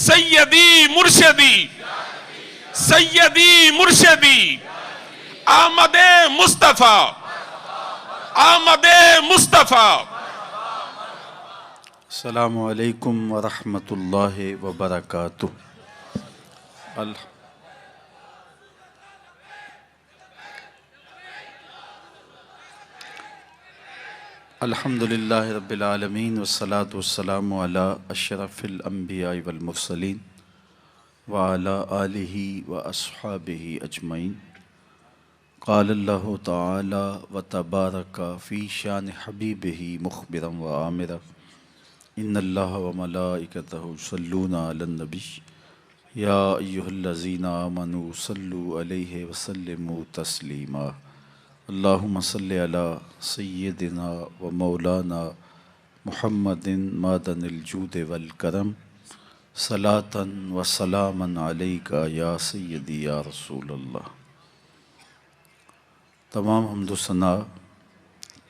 سیدی مرشدی سیدی مرشدی آمد مصطفیٰ آمد مصطفیٰ۔ السلام علیکم ورحمۃ اللہ وبرکاتہ۔ الحمد للہ رب العالمین والصلاة والسلام علی اشرف الانبیاء والمرسلین وعلی آلہ واصحابہ اجمعین۔ قال اللہ تعالی وتبارک فی شان حبیبہ مخبرا وآمرا ان اللہ وملائکتہ یصلون علی النبی یا ایہا الذین آمنوا صلوا علیہ وسلموا تسلیما۔ اللہم صلی علی سیدنا و مولانا محمد معدن الجود والکرم صلاۃ و سلاما علیک یا سیدی یا رسول اللہ۔ تمام حمد و ثنا،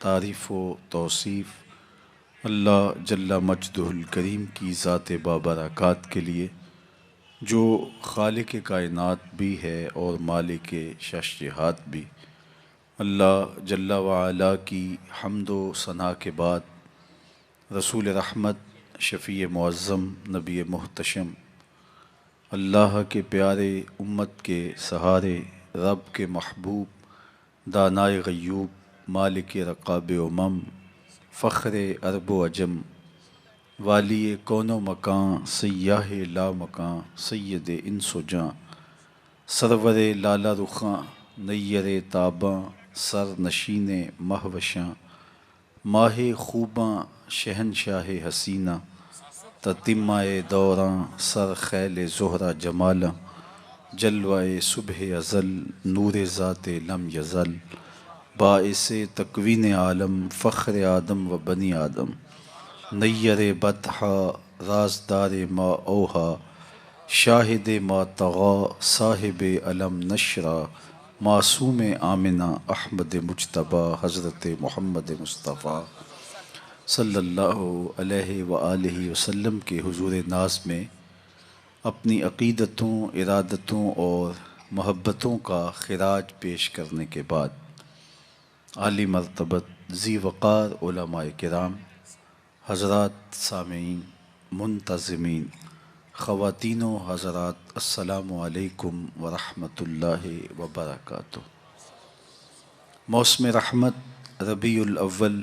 تعریف و توصیف اللہ جل مجدہ الکریم کی ذات بابرکات کے لیے، جو خالق کائنات بھی ہے اور مالک ششجہات بھی۔ اللہ جل وعلا کی حمد و ثنا کے بعد رسول رحمت، شفیع معظم، نبی محتشم، اللہ کے پیارے، امت کے سہارے، رب کے محبوب، دانائے غیوب، مالک رقاب امم، فخر عرب و عجم، والی کون و مکان، سیاہ لا مکان، سید انس و جاں، سرور لالا رخاں، نیر تاباں، سر نشین مہوشاں، ماہ خوباں، شہنشاہ حسینہ، تتمہ دوراں، سر خیل زہرہ جمالاں، جلوہ صبح ازل، نور ذات لم یزل، باعث تکوین عالم، فخر آدم و بنی آدم، نیر بطحا، رازدار ما اوہا، شاہد ما طغا، صاحب علم نشرہ، معصوم آمنہ، احمد مجتبیٰ، حضرت محمد مصطفیٰ صلی اللہ علیہ وآلہ وسلم کے حضور ناز میں اپنی عقیدتوں، ارادتوں اور محبتوں کا خراج پیش کرنے کے بعد، عالی مرتبت ذی وقار علماء کرام، حضرات سامعین، منتظمین، خواتین و حضرات، السلام علیکم ورحمۃ اللہ وبرکاتہ۔ موسم رحمت ربیع الاول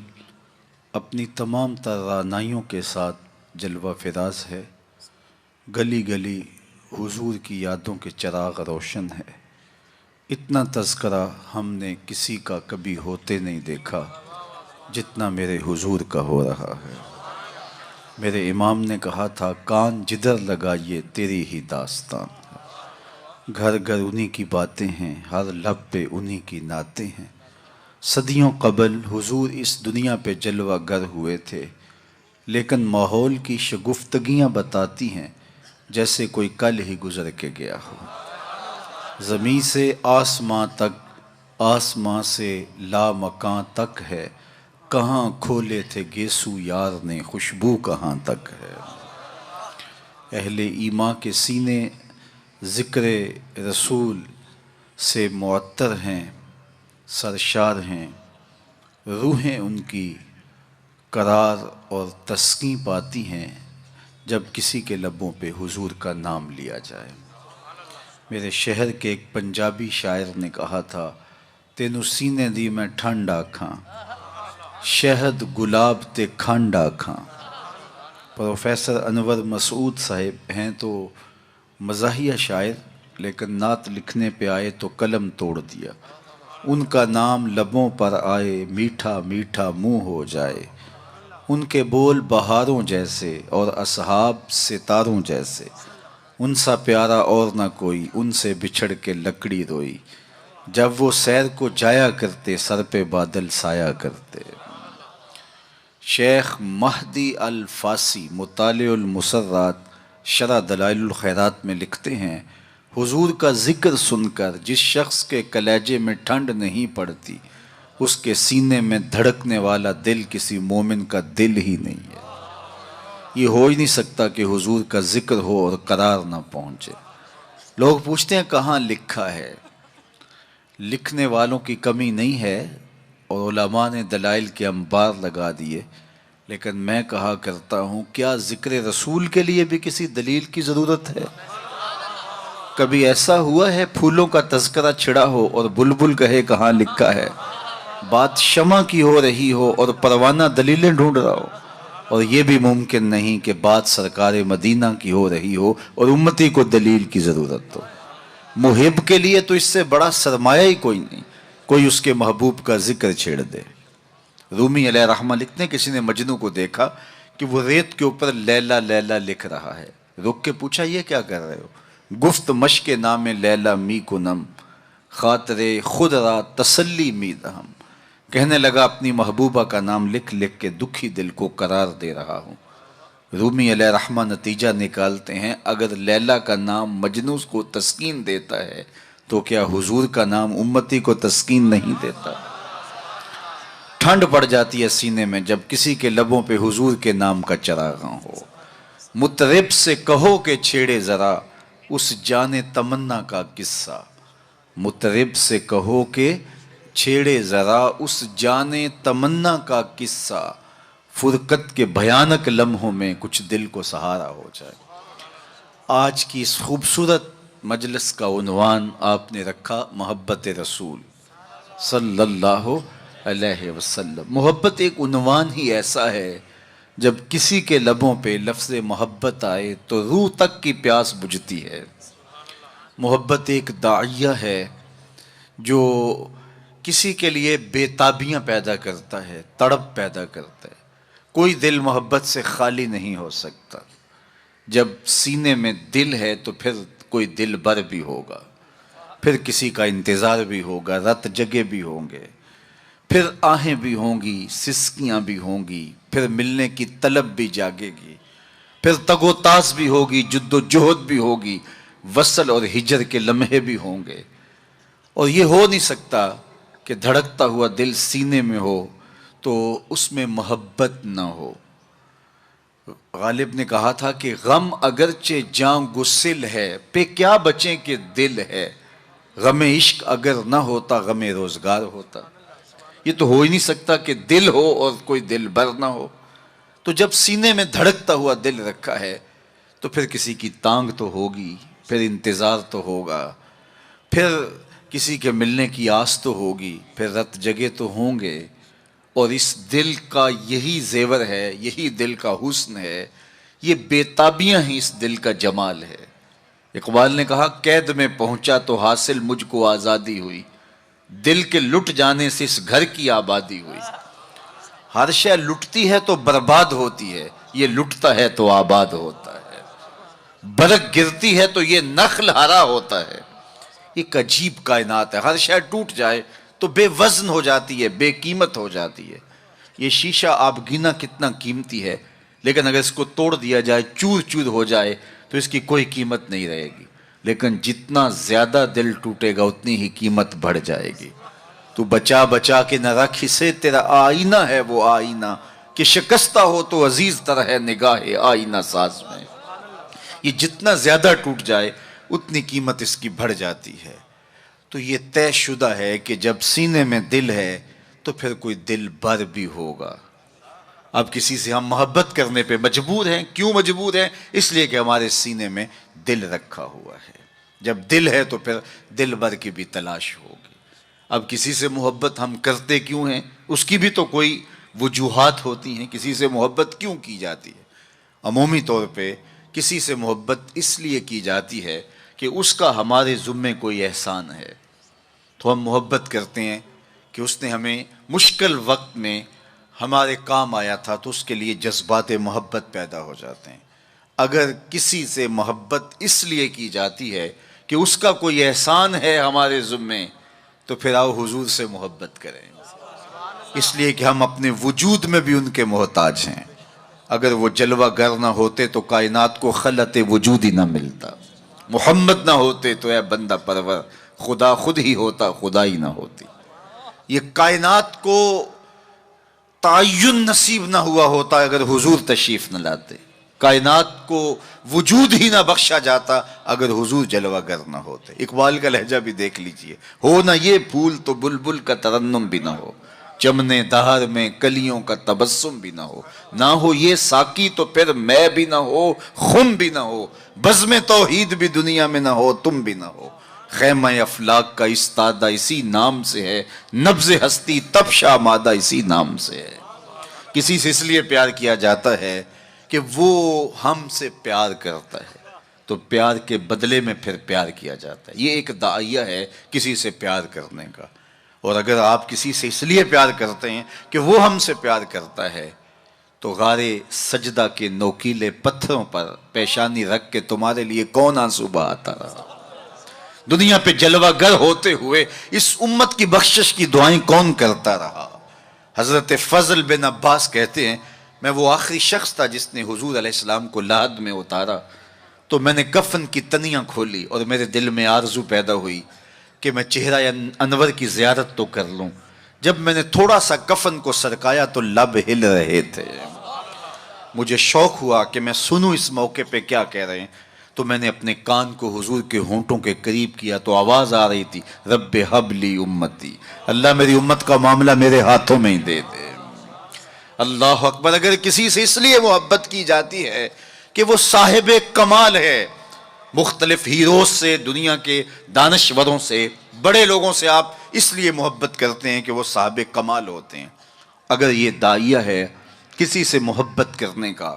اپنی تمام تر رعنائیوں کے ساتھ جلوہ فراز ہے۔ گلی گلی حضور کی یادوں کے چراغ روشن ہے۔ اتنا تذکرہ ہم نے کسی کا کبھی ہوتے نہیں دیکھا جتنا میرے حضور کا ہو رہا ہے۔ میرے امام نے کہا تھا، کان جدھر لگائیے تیری ہی داستان ہے۔ گھر گھر انہی کی باتیں ہیں، ہر لب پہ انہی کی نعتیں ہیں۔ صدیوں قبل حضور اس دنیا پہ جلوہ گر ہوئے تھے، لیکن ماحول کی شگفتگیاں بتاتی ہیں جیسے کوئی کل ہی گزر کے گیا ہو۔ زمیں سے آسماں تک، آسماں سے لامکاں تک ہے، کہاں کھولے تھے گیسو یار نے، خوشبو کہاں تک ہے۔ اہل ایمان کے سینے ذکر رسول سے معطر ہیں، سرشار ہیں، روحیں ان کی قرار اور تسکین پاتی ہیں جب کسی کے لبوں پہ حضور کا نام لیا جائے۔ میرے شہر کے ایک پنجابی شاعر نے کہا تھا، تینوں سینے دی میں ٹھنڈ آکھاں، شہد گلاب تے کھنڈ آکھاں۔ پروفیسر انور مسعود صاحب ہیں تو مزاحیہ شاعر، لیکن نعت لکھنے پہ آئے تو قلم توڑ دیا۔ ان کا نام لبوں پر آئے، میٹھا میٹھا منہ ہو جائے۔ ان کے بول بہاروں جیسے اور اصحاب ستاروں جیسے، ان سا پیارا اور نہ کوئی، ان سے بچھڑ کے لکڑی روئی۔ جب وہ سیر کو جایا کرتے، سر پہ بادل سایا کرتے۔ شیخ مہدی الفاسی مطالع المسرات شرح دلائل الخیرات میں لکھتے ہیں، حضور کا ذکر سن کر جس شخص کے کلیجے میں ٹھنڈ نہیں پڑتی، اس کے سینے میں دھڑکنے والا دل کسی مومن کا دل ہی نہیں ہے۔ یہ ہو ہی نہیں سکتا کہ حضور کا ذکر ہو اور قرار نہ پہنچے۔ لوگ پوچھتے ہیں کہاں لکھا ہے؟ لکھنے والوں کی کمی نہیں ہے اور علماء نے دلائل کے انبار لگا دیے، لیکن میں کہا کرتا ہوں کیا ذکر رسول کے لیے بھی کسی دلیل کی ضرورت ہے؟ کبھی ایسا ہوا ہے پھولوں کا تذکرہ چھڑا ہو اور بلبل کہے کہاں لکھا ہے؟ بات شمع کی ہو رہی ہو اور پروانہ دلیلیں ڈھونڈ رہا ہو، اور یہ بھی ممکن نہیں کہ بات سرکار مدینہ کی ہو رہی ہو اور امتی کو دلیل کی ضرورت ہو۔ محب کے لیے تو اس سے بڑا سرمایہ ہی کوئی نہیں، کوئی اس کے محبوب کا ذکر چھیڑ دے۔ رومی علیہ رحمہ لکھتے ہیں کسی نے مجنو کو دیکھا کہ وہ ریت کے اوپر لیلا لیلا لکھ رہا ہے، رک کے پوچھا یہ کیا کر رہے ہو؟ گفت مشق نام لیلا می کنم، خاطر خود را تسلی می دہم، کہنے لگا اپنی محبوبہ کا نام لکھ لکھ کے دکھی دل کو قرار دے رہا ہوں۔ رومی علیہ رحمہ نتیجہ نکالتے ہیں اگر لیلا کا نام مجنو کو تسکین دیتا ہے تو کیا حضور کا نام امتی کو تسکین نہیں دیتا؟ ٹھنڈ پڑ جاتی ہے سینے میں جب کسی کے لبوں پہ حضور کے نام کا چراغاں ہو۔ مطرب سے کہو کہ چھیڑے ذرا اس جان تمنا کا قصہ، مطرب سے کہو کہ چھیڑے ذرا اس جان تمنا کا قصہ، فرقت کے بھیانک لمحوں میں کچھ دل کو سہارا ہو جائے۔ آج کی اس خوبصورت مجلس کا عنوان آپ نے رکھا محبت رسول صلی اللہ علیہ وسلم۔ محبت ایک عنوان ہی ایسا ہے جب کسی کے لبوں پہ لفظ محبت آئے تو روح تک کی پیاس بجھتی ہے۔ محبت ایک داعیہ ہے جو کسی کے لیے بے تابیاں پیدا کرتا ہے، تڑپ پیدا کرتا ہے۔ کوئی دل محبت سے خالی نہیں ہو سکتا۔ جب سینے میں دل ہے تو پھر کوئی دل بر بھی ہوگا، پھر کسی کا انتظار بھی ہوگا، رت جگے بھی ہوں گے، پھر آہیں بھی ہوں گی، سسکیاں بھی ہوں گی، پھر ملنے کی طلب بھی جاگے گی، پھر تگ و تاس بھی ہوگی، جد و جہد بھی ہوگی، وصل اور ہجر کے لمحے بھی ہوں گے۔ اور یہ ہو نہیں سکتا کہ دھڑکتا ہوا دل سینے میں ہو تو اس میں محبت نہ ہو۔ غالب نے کہا تھا کہ غم اگرچہ جاں گسل ہے، پہ کیا بچیں کہ دل ہے، غم عشق اگر نہ ہوتا غم روزگار ہوتا۔ یہ تو ہو ہی نہیں سکتا کہ دل ہو اور کوئی دل بر نہ ہو۔ تو جب سینے میں دھڑکتا ہوا دل رکھا ہے تو پھر کسی کی تانگ تو ہوگی، پھر انتظار تو ہوگا، پھر کسی کے ملنے کی آس تو ہوگی، پھر رت جگے تو ہوں گے۔ اور اس دل کا یہی زیور ہے، یہی دل کا حسن ہے، یہ بے تابیاں ہی اس دل کا جمال ہے۔ اقبال نے کہا قید میں پہنچا تو حاصل مجھ کو آزادی ہوئی، دل کے لٹ جانے سے اس گھر کی آبادی ہوئی۔ ہر شے لٹتی ہے تو برباد ہوتی ہے، یہ لٹتا ہے تو آباد ہوتا ہے۔ برگ گرتی ہے تو یہ نخل ہرا ہوتا ہے۔ ایک عجیب کائنات ہے، ہر شے ٹوٹ جائے تو بے وزن ہو جاتی ہے، بے قیمت ہو جاتی ہے۔ یہ شیشہ آپ گنا کتنا قیمتی ہے، لیکن اگر اس کو توڑ دیا جائے، چور چور ہو جائے تو اس کی کوئی قیمت نہیں رہے گی، لیکن جتنا زیادہ دل ٹوٹے گا اتنی ہی قیمت بڑھ جائے گی۔ تو بچا بچا کے نہ رکھ اسے، تیرا آئینہ ہے وہ آئینہ، کہ شکستہ ہو تو عزیز تر ہے نگاہ آئینہ ساز میں۔ یہ جتنا زیادہ ٹوٹ جائے اتنی قیمت اس کی بڑھ جاتی ہے۔ تو یہ طے شدہ ہے کہ جب سینے میں دل ہے تو پھر کوئی دل بر بھی ہوگا۔ اب کسی سے ہم محبت کرنے پہ مجبور ہیں، کیوں مجبور ہیں؟ اس لیے کہ ہمارے سینے میں دل رکھا ہوا ہے۔ جب دل ہے تو پھر دل بر کی بھی تلاش ہوگی۔ اب کسی سے محبت ہم کرتے کیوں ہیں؟ اس کی بھی تو کوئی وجوہات ہوتی ہیں، کسی سے محبت کیوں کی جاتی ہے؟ عمومی طور پہ کسی سے محبت اس لیے کی جاتی ہے کہ اس کا ہمارے ذمے کوئی احسان ہے، تو ہم محبت کرتے ہیں کہ اس نے ہمیں مشکل وقت میں ہمارے کام آیا تھا، تو اس کے لیے جذبات محبت پیدا ہو جاتے ہیں۔ اگر کسی سے محبت اس لیے کی جاتی ہے کہ اس کا کوئی احسان ہے ہمارے ذمے، تو پھر آؤ حضور سے محبت کریں، اس لیے کہ ہم اپنے وجود میں بھی ان کے محتاج ہیں۔ اگر وہ جلوہ گر نہ ہوتے تو کائنات کو خلعت وجود ہی نہ ملتا، محمد نہ ہوتے تو اے بندہ پرور خدا خود ہی ہوتا، خدا ہی نہ ہوتی۔ یہ کائنات کو تعین نصیب نہ ہوا ہوتا اگر حضور تشریف نہ لاتے۔ کائنات کو وجود ہی نہ بخشا جاتا اگر حضور جلوہ گر نہ ہوتے۔ اقبال کا لہجہ بھی دیکھ لیجئے، ہو نہ یہ پھول تو بلبل کا ترنم بھی نہ ہو، چمنے دہر میں کلیوں کا تبسم بھی نہ ہو، نہ ہو یہ ساقی تو پھر میں بھی نہ ہو، خم بھی نہ ہو، بزم توحید بھی دنیا میں نہ ہو، تم بھی نہ ہو۔ خیمہ افلاک کا استادہ اسی نام سے ہے، نبض ہستی تب شامادہ اسی نام سے ہے۔ کسی سے اس لیے پیار کیا جاتا ہے کہ وہ ہم سے پیار کرتا ہے، تو پیار کے بدلے میں پھر پیار کیا جاتا ہے۔ یہ ایک داعیہ ہے کسی سے پیار کرنے کا۔ اور اگر آپ کسی سے اس لیے پیار کرتے ہیں کہ وہ ہم سے پیار کرتا ہے، تو غار سجدہ کے نوکیلے پتھروں پر پیشانی رکھ کے تمہارے لیے کون آنسو بہاتا رہا؟ دنیا پہ جلوہ گر ہوتے ہوئے اس امت کی بخشش کی دعائیں کون کرتا رہا؟ حضرت فضل بن عباس کہتے ہیں، میں وہ آخری شخص تھا جس نے حضور علیہ السلام کو لحد میں اتارا، تو میں نے کفن کی تنیاں کھولی اور میرے دل میں آرزو پیدا ہوئی کہ میں چہرہ انور کی زیارت تو کر لوں۔ جب میں نے تھوڑا سا کفن کو سرکایا تو لب ہل رہے تھے۔ مجھے شوق ہوا کہ میں سنوں اس موقع پہ کیا کہہ رہے ہیں، تو میں نے اپنے کان کو حضور کے ہونٹوں کے قریب کیا تو آواز آ رہی تھی، رب حب لی امتی، اللہ میری امت کا معاملہ میرے ہاتھوں میں ہی دے دے۔ اللہ اکبر۔ اگر کسی سے اس لیے محبت کی جاتی ہے کہ وہ صاحب کمال ہے، مختلف ہیروز سے، دنیا کے دانشوروں سے، بڑے لوگوں سے آپ اس لیے محبت کرتے ہیں کہ وہ صاحب کمال ہوتے ہیں۔ اگر یہ داعیہ ہے کسی سے محبت کرنے کا،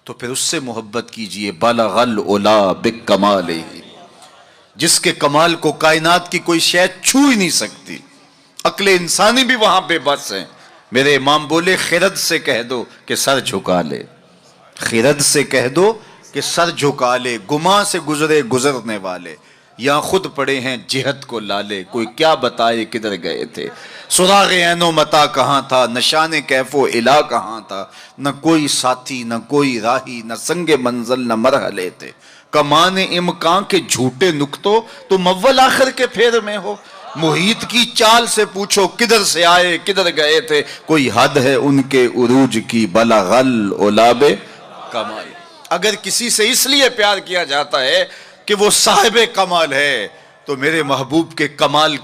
تو پھر اس سے محبت کیجئے۔ بالغ العلا بکمالہ، جس کے کمال کو کائنات کی کوئی شے چھو ہی نہیں سکتی، عقل انسانی بھی وہاں بے بس ہے۔ میرے امام بولے، خرد سے کہہ دو کہ سر جھکا لے، خرد سے کہہ دو کہ سر جھکا لے، گماں سے گزرے گزرنے والے، یا خود پڑے ہیں جہت کو لالے، کوئی کیا بتائے کدھر گئے تھے، سراغ عین و متا کہاں تھا، نشان کیف و الا کہاں تھا، نہ کوئی ساتھی نہ کوئی راہی، نہ سنگ منزل نہ مرحلے تھے، کمان امکان کے جھوٹے نکتوں تم اول آخر کے پھیر میں ہو، محیط کی چال سے پوچھو کدھر سے آئے کدھر گئے تھے، کوئی حد ہے ان کے عروج کی، بلغ العلا بکمال۔ اگر کسی سے اس لیے پیار کیا جاتا ہے کہ وہ صاحب کمال ہے، تو میرے محبوب کے کمال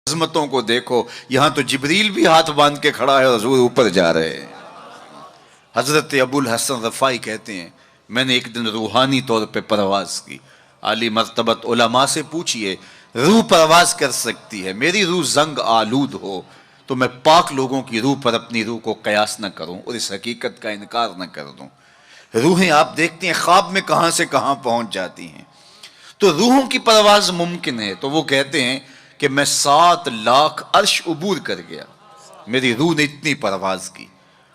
عظمتوں کو دیکھو۔ یہاں تو جبریل بھی ہاتھ باندھ کے کھڑا ہے اور حضور اوپر جا رہے ہیں۔ حضرت ابو الحسن رفاعی کہتے ہیں، میں نے ایک دن روحانی طور پہ پرواز کی۔ عالی مرتبت علماء سے پوچھئے، روح پرواز کر سکتی ہے؟ میری روح زنگ آلود ہو تو میں پاک لوگوں کی روح پر اپنی روح کو قیاس نہ کروں اور اس حقیقت کا انکار نہ کر دوں۔ روحیں آپ دیکھتے ہیں خواب میں کہاں سے کہاں پہنچ جاتی ہیں، تو روحوں کی پرواز ممکن ہے۔ تو وہ کہتے ہیں کہ میں 7 لاکھ عرش عبور کر گیا، میری روح نے اتنی پرواز کی۔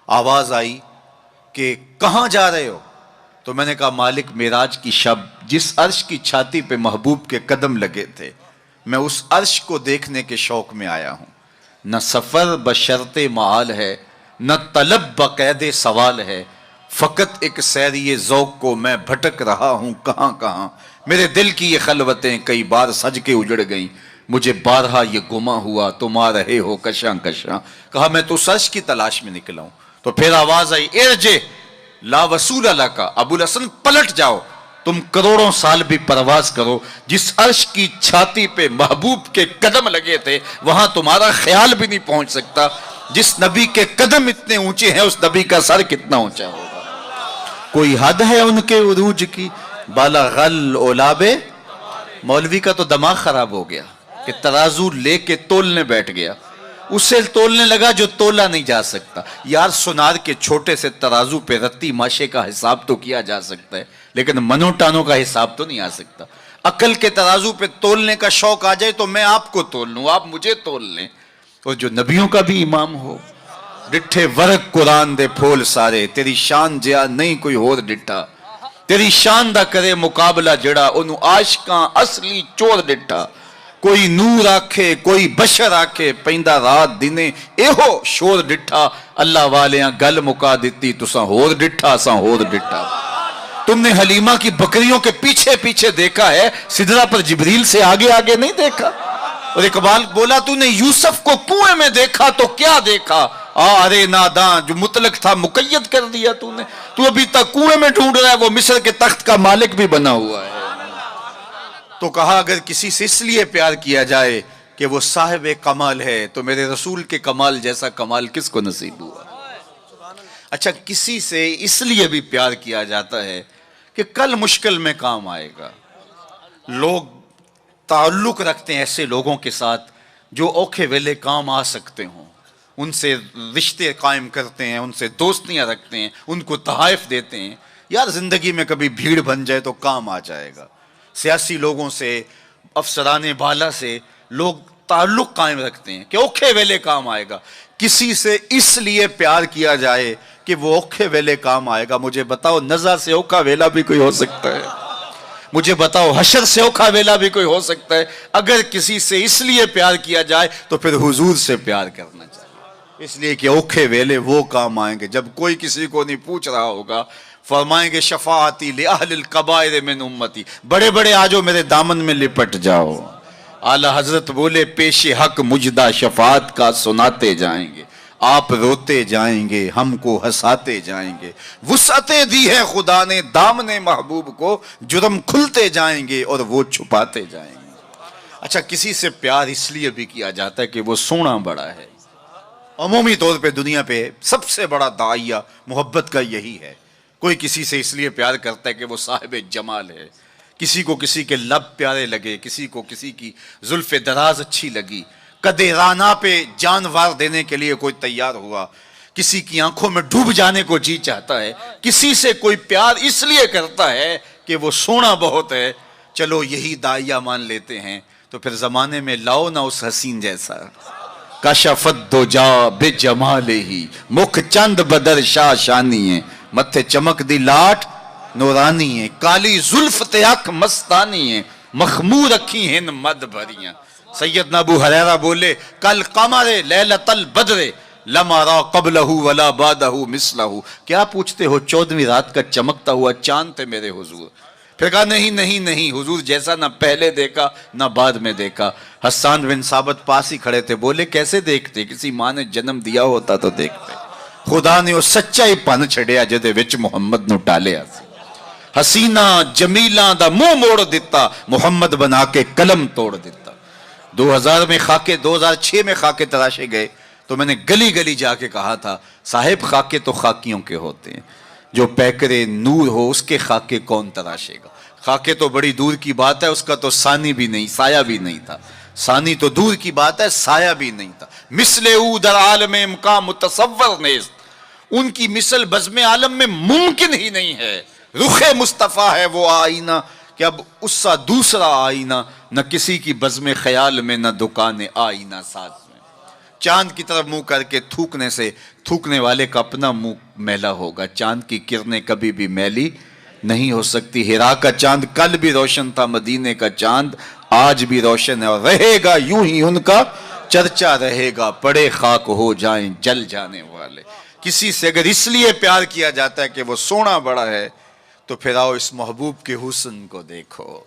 آواز آئی کہ کہاں جا رہے ہو؟ تو میں نے کہا مالک، معراج کی شب جس عرش کی چھاتی پہ محبوب کے قدم لگے تھے، میں اس عرش کو دیکھنے کے شوق میں آیا ہوں۔ نہ سفر بشرط معال ہے، نہ طلب بقید سوال ہے، فقط ایک سیری ذوق کو میں بھٹک رہا ہوں کہاں کہاں۔ میرے دل کی یہ خلوتیں کئی بار سج کے اجڑ گئیں، مجھے بارہا یہ گما ہوا تم آ رہے ہو کشاں کشاں۔ کہا میں تو سچ کی تلاش میں نکلا ہوں۔ تو پھر آواز آئی، ارجع لا وصول لک، ابو الحسن پلٹ جاؤ، تم کروڑوں سال بھی پرواز کرو، جس عرش کی چھاتی پہ محبوب کے قدم لگے تھے وہاں تمہارا خیال بھی نہیں پہنچ سکتا۔ جس نبی کے قدم اتنے اونچے ہیں اس نبی کا سر کتنا اونچا ہوگا۔ کوئی حد ہے ان کے عروج کی، بالغ العلا بکمال۔ مولوی کا تو دماغ خراب ہو گیا کہ ترازو لے کے تولنے بیٹھ گیا، اسے تولنے لگا جو تولا نہیں جا سکتا۔ یار سونار کے چھوٹے سے ترازو پہ رتی ماشے کا حساب تو کیا جا سکتا ہے، لیکن منو ٹانوں کا حساب تو نہیں آ سکتا۔ عقل کے ترازو پہ تولنے کا شوق آ جائے تو میں آپ کو تول لوں، آپ مجھے تول لیں۔ اور جو نبیوں کا بھی امام ہو، ڈٹھے ورق قرآن دے پھول سارے، تیری شان جیا نہیں کوئی ہور ڈٹھا، تیری شان دا کرے مقابلہ جڑا انہوں عاشقاں اصلی چور ڈٹھا۔ کوئی نور آکھے کوئی بشر آکھے، پیندہ رات دینے ایہو شور ڈٹھا، اللہ والیاں گل مکا دیتی تساں ہور ڈٹھا ساں ہور ڈٹھا۔ تم نے حلیمہ کی بکریوں کے پیچھے پیچھے دیکھا ہے، سدرہ پر جبریل سے آگے آگے نہیں دیکھا۔ اور اقبال بولا تو نے یوسف کو کنویں میں دیکھا تو کیا دیکھا، ارے ناداں، جو مطلق تھا مقید کر دیا تو نے، تو ابھی تک کنویں میں ڈھونڈ رہا ہے، وہ مصر کے تخت کا مالک بھی بنا ہوا ہے۔ تو کہا اگر کسی سے اس لیے پیار کیا جائے کہ وہ صاحب کمال ہے تو میرے رسول کے کمال جیسا کمال کس کو نصیب ہوا؟ اچھا، کسی سے اس لیے بھی پیار کیا جاتا ہے کہ کل مشکل میں کام آئے گا۔ لوگ تعلق رکھتے ہیں ایسے لوگوں کے ساتھ جو اوکھے ویلے کام آ سکتے ہوں، ان سے رشتے قائم کرتے ہیں، ان سے دوستیاں رکھتے ہیں، ان کو تحائف دیتے ہیں۔ یار زندگی میں کبھی بھیڑ بن جائے تو کام آ جائے گا۔ سیاسی لوگوں سے، افسران بالا سے لوگ تعلق قائم رکھتے ہیں کہ اوکھے ویلے کام آئے گا۔ کسی سے اس لیے پیار کیا جائے کہ وہ اوکھے ویلے کام آئے گا۔ مجھے بتاؤ نزع سے اوکھا ویلا بھی کوئی ہو سکتا ہے؟ مجھے بتاؤ حشر سے اوکھا ویلا بھی کوئی ہو سکتا ہے؟ اگر کسی سے اس لیے پیار کیا جائے تو پھر حضور سے پیار کرنا چاہیے، اس لیے کہ اوکھے ویلے وہ کام آئیں گے جب کوئی کسی کو نہیں پوچھ رہا ہوگا۔ فرمائیں گے شفاعتی لأہل الکبائر من امتی، بڑے بڑے آجو میرے دامن میں لپٹ جاؤ۔ اعلی حضرت بولے پیش حق مجدہ شفاعت کا سناتے جائیں گے، آپ روتے جائیں گے، ہم کو ہنساتے جائیں گے۔ وسعتیں دی ہے خدا نے دامن محبوب کو، جرم کھلتے جائیں گے اور وہ چھپاتے جائیں گے۔ اچھا، کسی سے پیار اس لیے بھی کیا جاتا ہے کہ وہ سونا بڑا ہے۔ عمومی طور پہ دنیا پہ سب سے بڑا داعیہ محبت کا یہی ہے۔ کوئی کسی سے اس لیے پیار کرتا ہے کہ وہ صاحب جمال ہے، کسی کو کسی کے لب پیارے لگے، کسی کو کسی کی زلف دراز اچھی لگی، قدِ رانا پہ جانوار دینے کے لیے کوئی تیار ہوا، کسی کی آنکھوں میں ڈوب جانے کو جی چاہتا ہے، کسی سے کوئی پیار اس لیے کرتا ہے کہ وہ سونا بہت ہے۔ چلو یہی داعیہ مان لیتے ہیں تو پھر زمانے میں لاؤ نہ اس حسین جیسا۔ کشفت دجا بجمالہ، مکھ چند بدر شاہ شانی ہے، متھے چمک دی لاٹ نورانی ہے، کالی زلف تیاک مستانی ہے، مخمور رکھی ہیں مد بھریاں۔ سیدنا ابو ہریرہ بولے کل قمر لیلۃ البدر لما را قبلہ ولا بعدہ مثلہ، کیا پوچھتے ہو 14ویں رات کا چمکتا ہوا چاند تھے میرے حضور۔ پھر کہا نہیں نہیں نہیں، حضور جیسا نہ پہلے دیکھا نہ بعد میں دیکھا۔ حسان بن ثابت پاس ہی کھڑے تھے، بولے کیسے دیکھتے؟ کسی ماں نے جنم دیا ہوتا تو دیکھتے۔ خدا نے وہ سچا ہی پن چھڑیا جدے وچ محمد نو ٹالیا سی۔ حسینہ جمیلہ دا منہ موڑ دیتا، محمد بنا کے قلم توڑ دیتا۔ 2006 میں خاکے تراشے گئے تو میں نے گلی گلی جا کے کہا تھا صاحب خاکے تو خاکیوں کے ہوتے ہیں، جو پیکرے نور ہو اس کے خاکے کون تراشے گا؟ خاکے تو بڑی دور کی بات ہے، اس کا تو ثانی بھی نہیں، سایہ بھی نہیں تھا۔ ثانی تو دور کی بات ہے، سایہ بھی نہیں تھا۔ مثل او در عالم امکان متصور نیست، ان کی مثل بزم عالم میں ممکن ہی نہیں ہے۔ رخ مصطفیٰ ہے وہ آئینہ کہ اب اس سا دوسرا آئینہ، نہ کسی کی بزم خیال میں نہ دکان آئینہ ساز میں۔ چاند کی طرف منہ کر کے تھوکنے سے تھوکنے والے کا اپنا منہ میلا ہوگا۔ چاند کی کرنیں کبھی بھی میلی نہیں ہو سکتی۔ ہرا کا چاند کل بھی روشن تھا، مدینے کا چاند آج بھی روشن ہے، اور رہے گا یوں ہی ان کا چرچا رہے گا، پڑے خاک ہو جائیں جل جانے والے۔ کسی سے اگر اس لیے پیار کیا جاتا ہے کہ وہ سونا بڑا ہے تو پھر آؤ اس محبوب کے حسن کو دیکھو۔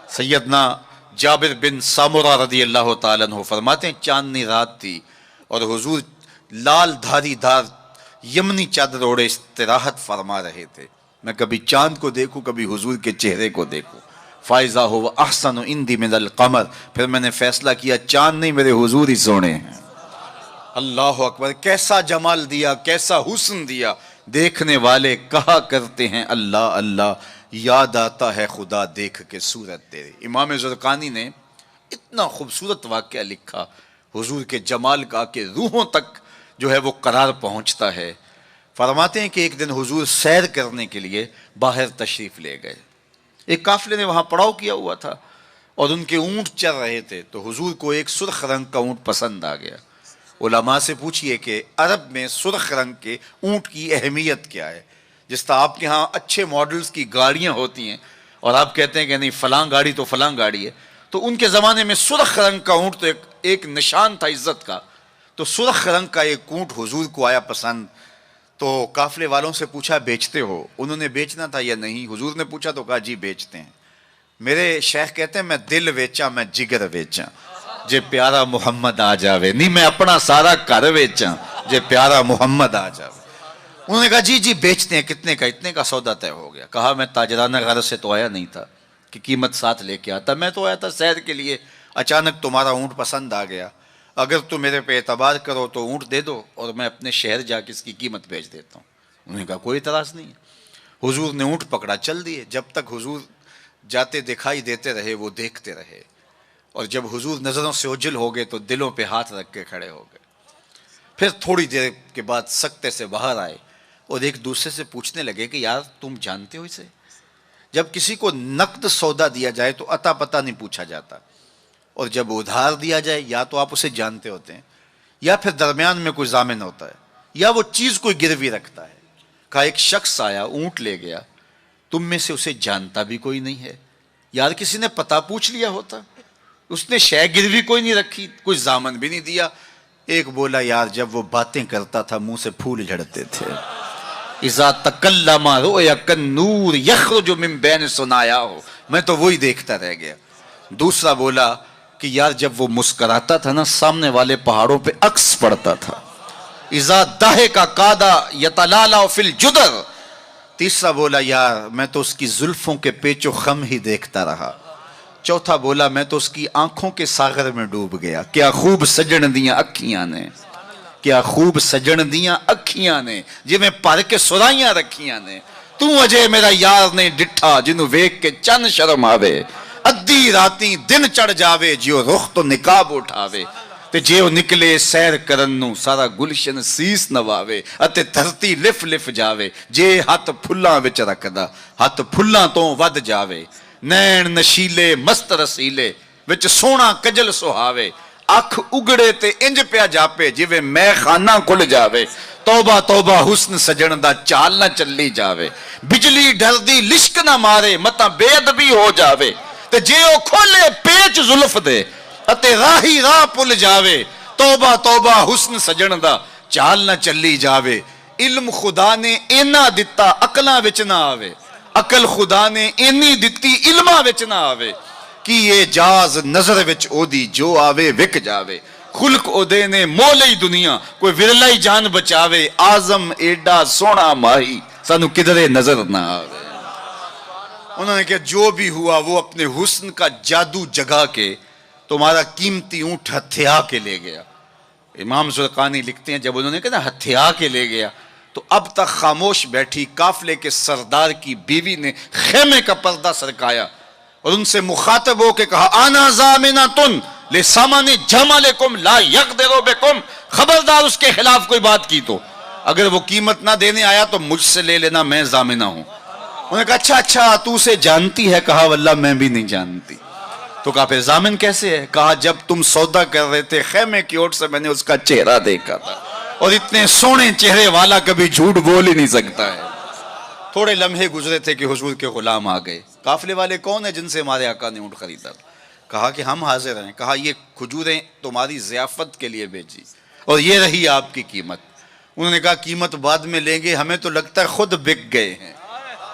سیدنا جابر بن سامورہ رضی اللہ تعالیٰ عنہ فرماتے ہیں چاندنی رات تھی اور حضور لال دھاری دھار یمنی چادر اوڑے استراحت فرما رہے تھے۔ میں کبھی چاند کو دیکھوں، کبھی حضور کے چہرے کو دیکھوں۔ فائزہ ہو احسن عندی من القمر، پھر میں نے فیصلہ کیا چاند نہیں میرے حضور ہی سونے ہیں۔ اللہ اکبر، کیسا جمال دیا، کیسا حسن دیا۔ دیکھنے والے کہا کرتے ہیں اللہ اللہ، یاد آتا ہے خدا دیکھ کے صورت تیری۔ امام زرقانی نے اتنا خوبصورت واقعہ لکھا حضور کے جمال کا کہ روحوں تک جو ہے وہ قرار پہنچتا ہے۔ فرماتے ہیں کہ ایک دن حضور سیر کرنے کے لیے باہر تشریف لے گئے۔ ایک قافلے نے وہاں پڑاؤ کیا ہوا تھا اور ان کے اونٹ چر رہے تھے، تو حضور کو ایک سرخ رنگ کا اونٹ پسند آ گیا۔ علماء سے پوچھئے کہ عرب میں سرخ رنگ کے اونٹ کی اہمیت کیا ہے؟ جس طرح آپ کے ہاں اچھے ماڈلز کی گاڑیاں ہوتی ہیں اور آپ کہتے ہیں کہ نہیں فلاں گاڑی تو فلاں گاڑی ہے، تو ان کے زمانے میں سرخ رنگ کا اونٹ تو ایک نشان تھا عزت کا۔ تو سرخ رنگ کا ایک اونٹ حضور کو آیا پسند، تو قافلے والوں سے پوچھا بیچتے ہو؟ انہوں نے بیچنا تھا یا نہیں؟ حضور نے پوچھا تو کہا جی بیچتے ہیں۔ میرے شیخ کہتے ہیں میں دل ویچا میں جگر ویچا، جے پیارا محمد آ جاوے، نہیں میں اپنا سارا گھر ویچاں جے پیارا محمد آ جائے. انہوں نے کہا جی بیچتے ہیں, کتنے کا؟ اتنے کا سودا طے ہو گیا. کہا میں تاجرانہ غرض سے تو آیا نہیں تھا کہ قیمت ساتھ لے کے آتا, میں تو آیا تھا سیر کے لیے. اچانک تمہارا اونٹ پسند آ گیا, اگر تم میرے پہ اعتبار کرو تو اونٹ دے دو اور میں اپنے شہر جا کے اس کی قیمت بیچ دیتا ہوں. انہوں نے کہا کوئی اعتراض نہیں ہے. حضور نے اونٹ پکڑا, چل دیے. جب تک حضور جاتے دکھائی دیتے رہے وہ دیکھتے رہے, اور جب حضور نظروں سے اوجھل ہو گئے تو دلوں پہ ہاتھ رکھ کے کھڑے ہو گئے. پھر تھوڑی دیر کے بعد سکتے سے باہر آئے اور ایک دوسرے سے پوچھنے لگے کہ یار تم جانتے ہو اسے؟ جب کسی کو نقد سودا دیا جائے تو عطا پتہ نہیں پوچھا جاتا, اور جب ادھار دیا جائے یا تو آپ اسے جانتے ہوتے ہیں یا پھر درمیان میں کوئی ضامن ہوتا ہے یا وہ چیز کوئی گروی رکھتا ہے. کہا ایک شخص آیا, اونٹ لے گیا, تم میں سے اسے جانتا بھی کوئی نہیں ہے. یار کسی نے پتہ پوچھ لیا ہوتا, اس نے شے گروی کوئی نہیں رکھی, کوئی ضامن بھی نہیں دیا. ایک بولا یار جب وہ باتیں کرتا تھا منہ سے پھول جھڑتے تھے. اذا تکلم رؤیا کالنور یخرج من بین ثنایاہ, میں تو وہی دیکھتا رہ گیا. دوسرا بولا کہ یار جب وہ مسکراتا تھا نا سامنے والے پہاڑوں پہ عکس پڑتا تھا. اذا ضحک کاد یتلالا فی الجدر. تیسرا بولا یار میں تو اس کی زلفوں کے پیچ و خم ہی دیکھتا رہا. چوتھا بولا میں تو اس کی آنکھوں کے ساغر میں ڈوب گیا. کیا خوب سجن دیاں اکھیاں نے, کیا خوب سجن دیاں اکھیاں نے, جی میں پر کے سرائیاں رکھیاں نے. تو اجے میرا یار نے ڈٹھا جنوں ویک کے چن شرم آوے. ادھی راتی دن چڑھ جاوے جیو رخ تو نقاب اٹھاوے. تے جیو نکلے سیر کرن نو سارا گلشن سیس نواوے. اتے دھرتی لف لف جاوے جے ہاتھ پھلاں وچ رکھدا ہاتھ پھلاں تو ود جاوے. نین نشیلے مست رسیلے وچ سونا کجل سہاوے. اکھ اگڑے تے انج پیا جاپے جویں میں خانہ کھل جاوے. توبہ توبہ حسن سجن دا چال نہ چلی جاوے. بجلی ڈردی لشک نہ مارے متا بے ادبی ہو جاوے. تے جے او کھولے پیچ زلف دے اتے راہی راہ پل جاوے. توبہ توبہ حسن سجن دا چال نہ چلی جاوے. علم خدا نے اینا دتا عقلاں وچ نہ آوے. عقل خدا نے اینی دتی علماں وچ نہ آوے. کی یہ جاز نظر وچ او دی جو آوے وک جاوے. خلق او دے نے مولی دنیا کوئی ورلائی جان بچاوے. آزم ایڈا سونا ماہی سانو کدرے نظر نہ آوے. انہوں نے کہا جو بھی ہوا وہ اپنے حسن کا جادو جگا کے تمہارا قیمتی اونٹ ہتھیا کے لے گیا. امام زرقانی لکھتے ہیں جب انہوں نے کہا نا ہتھیا کے لے گیا تو اب تک خاموش بیٹھی قافلے کے سردار کی بیوی نے خیمے کا پردہ سرکایا اور ان سے مخاطب ہو کے کہا آنا زامنۃ لسامان جمالکم لا یقدر بکم. خبردار اس کے خلاف کوئی بات کی تو اگر وہ قیمت نہ دینے آیا تو مجھ سے لے لینا, میں ضامنہ ہوں. انہوں نے کہا اچھا تو اسے جانتی ہے؟ کہا واللہ میں بھی نہیں جانتی. تو کہا پھر ضامن کیسے ہے؟ کہا جب تم سودا کر رہے تھے خیمے کی اوٹ سے میں نے اس کا چہرہ دیکھا تھا, اور اتنے سونے چہرے والا کبھی جھوٹ بول ہی نہیں سکتا ہے. تھوڑے لمحے گزرے تھے کہ حضور کے غلام آ گئے. قافلے والے کون ہیں جن سے ہمارے آقا نے اونٹ خریدا تھا؟ کہا کہ ہم حاضر ہیں. کہا یہ کھجوریں تمہاری ضیافت کے لیے بھیجی اور یہ رہی آپ کی قیمت. انہوں نے کہا قیمت بعد میں لیں گے, ہمیں تو لگتا ہے خود بک گئے ہیں,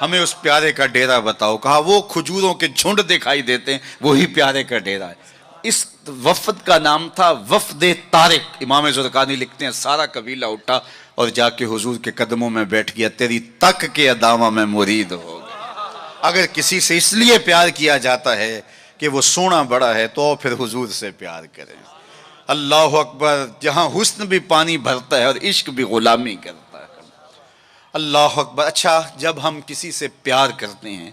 ہمیں اس پیارے کا ڈیرا بتاؤ. کہا وہ کھجوروں کے جھنڈ دکھائی دیتے ہیں وہی پیارے کا ڈیرا ہے. اس وفد کا نام تھا وفد طارق. امام زرقانی لکھتے ہیں سارا قبیلہ اٹھا اور جا کے حضور کے قدموں میں بیٹھ گیا. تیری تک کے ادامہ میں مرید ہو گیا. اگر کسی سے اس لیے پیار کیا جاتا ہے کہ وہ سونا بڑا ہے تو پھر حضور سے پیار کریں. اللہ اکبر. جہاں حسن بھی پانی بھرتا ہے اور عشق بھی غلامی کرتا ہے. اللہ اکبر. اچھا جب ہم کسی سے پیار کرتے ہیں,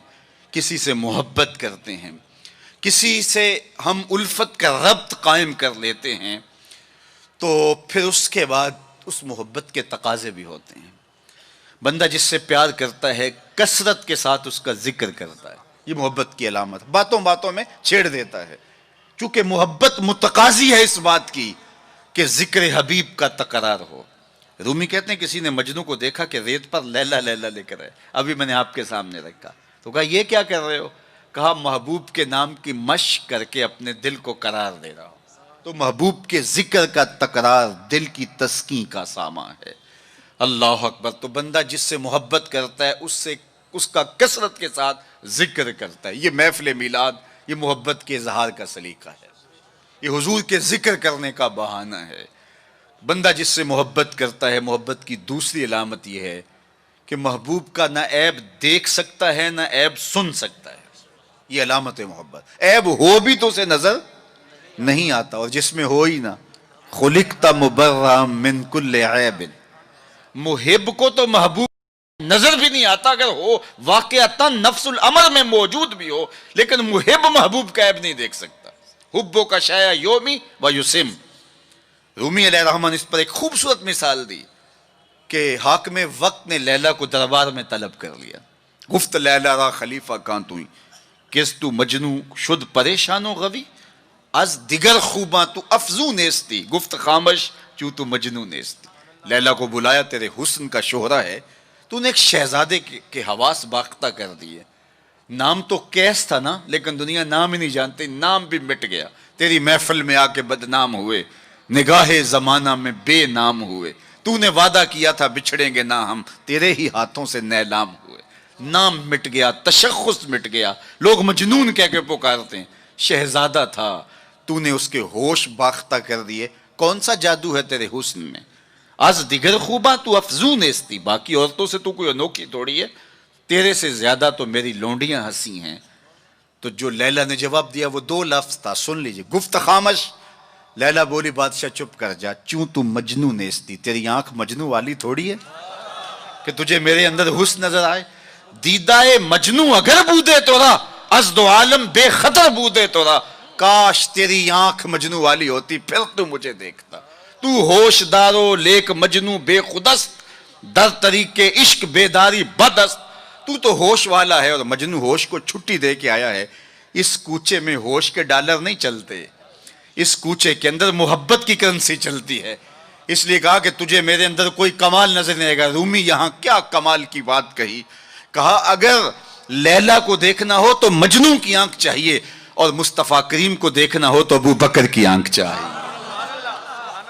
کسی سے محبت کرتے ہیں, کسی سے ہم الفت کا ربط قائم کر لیتے ہیں تو پھر اس کے بعد اس محبت کے تقاضے بھی ہوتے ہیں. بندہ جس سے پیار کرتا ہے کثرت کے ساتھ اس کا ذکر کرتا ہے, یہ محبت کی علامت. باتوں باتوں میں چھیڑ دیتا ہے چونکہ محبت متقاضی ہے اس بات کی کہ ذکر حبیب کا تکرار ہو. رومی کہتے ہیں کسی نے مجنو کو دیکھا کہ ریت پر لیلا لیلا لے کر ہے, ابھی میں نے آپ کے سامنے رکھا. تو کہا یہ کیا کر رہے ہو؟ کہا محبوب کے نام کی مشق کر کے اپنے دل کو قرار دے رہا ہوں. تو محبوب کے ذکر کا تکرار دل کی تسکین کا سامان ہے. اللہ اکبر. تو بندہ جس سے محبت کرتا ہے اس کا کثرت کے ساتھ ذکر کرتا ہے. یہ محفل میلاد یہ محبت کے اظہار کا سلیقہ ہے, یہ حضور کے ذکر کرنے کا بہانہ ہے. بندہ جس سے محبت کرتا ہے، محبت کی دوسری علامت یہ ہے کہ محبوب کا نہ عیب دیکھ سکتا ہے نہ عیب سن سکتا ہے. یہ علامت ہے محبت. عیب ہو بھی تو اسے نظر نہیں آتا، اور جس میں ہو ہی نہ، خلقت مبرأ من کل عیب. محب کو تو محبوب نظر بھی نہیں آتا، اگر ہو واقعتا نفس الامر میں موجود بھی ہو، لیکن محب محبوب کا عیب نہیں دیکھ سکتا. حبو کا شایا یومی و یسم. رومی علیہ الرحمن اس پر ایک خوبصورت مثال دی کہ حاکم وقت نے لیلا کو دربار میں طلب کر لیا. گفت لیلا را خلیفہ کان توئی کس تو مجنو شد پریشان و غوی از دیگر خوباں تو افزو نیستی گفت خامش چوں تو مجنو نیستی. لیلا کو بلایا، تیرے حسن کا شہرہ ہے، تو نے ایک شہزادے کے حواس باختہ کر دیے. نام تو کیس تھا نا، لیکن دنیا نام ہی نہیں جانتی، نام بھی مٹ گیا. تیری محفل میں آ کے بدنام ہوئے، نگاہ زمانہ میں بے نام ہوئے. تو نے وعدہ کیا تھا بچھڑیں گے نہ ہم، تیرے ہی ہاتھوں سے نیلام ہوئے. نام مٹ گیا، تشخص مٹ گیا، لوگ مجنون کہہ کے پکارتے ہیں. شہزادہ تھا، تو نے اس کے ہوش باختہ کر دیے. کون سا جادو ہے تیرے حسن میں؟ از دیگر خوباں تو افزون نیستی. باقی عورتوں سے تو کوئی انوکھی تھوڑی ہے، تیرے سے زیادہ تو میری لونڈیاں ہنسی ہیں. تو جو لیلا نے جواب دیا وہ دو لفظ تھا، سن لیجئے. گفت خامش. لیلا بولی بادشاہ چپ کر جا، چوں تو مجنو نیستی. تیری آنکھ مجنو والی تھوڑی ہے کہ تجھے میرے اندر حسن نظر آئے. دیدائے مجنو اگر بودے تورا از دو عالم بے خطر بودے تورا. کاش تیری آنکھ مجنو والی ہوتی، پھر تو مجھے دیکھتا. تو ہوش دارو لیک مجنو بے خودست در طریق عشق بیداری بدست. تو ہوش والا ہے اور مجنو ہوش کو چھٹی دے کے آیا ہے. اس کوچے میں ہوش کے ڈالر نہیں چلتے، اس کوچے کے اندر محبت کی کرنسی چلتی ہے. اس لیے کہا کہ تجھے میرے اندر کوئی کمال نظر نہیں آئے گا. رومی یہاں کیا کمال کی بات کہی. کہا اگر لیلا کو دیکھنا ہو تو مجنو کی آنکھ چاہیے، اور مصطفیٰ کریم کو دیکھنا ہو تو ابو بکر کی آنکھ چاہیے.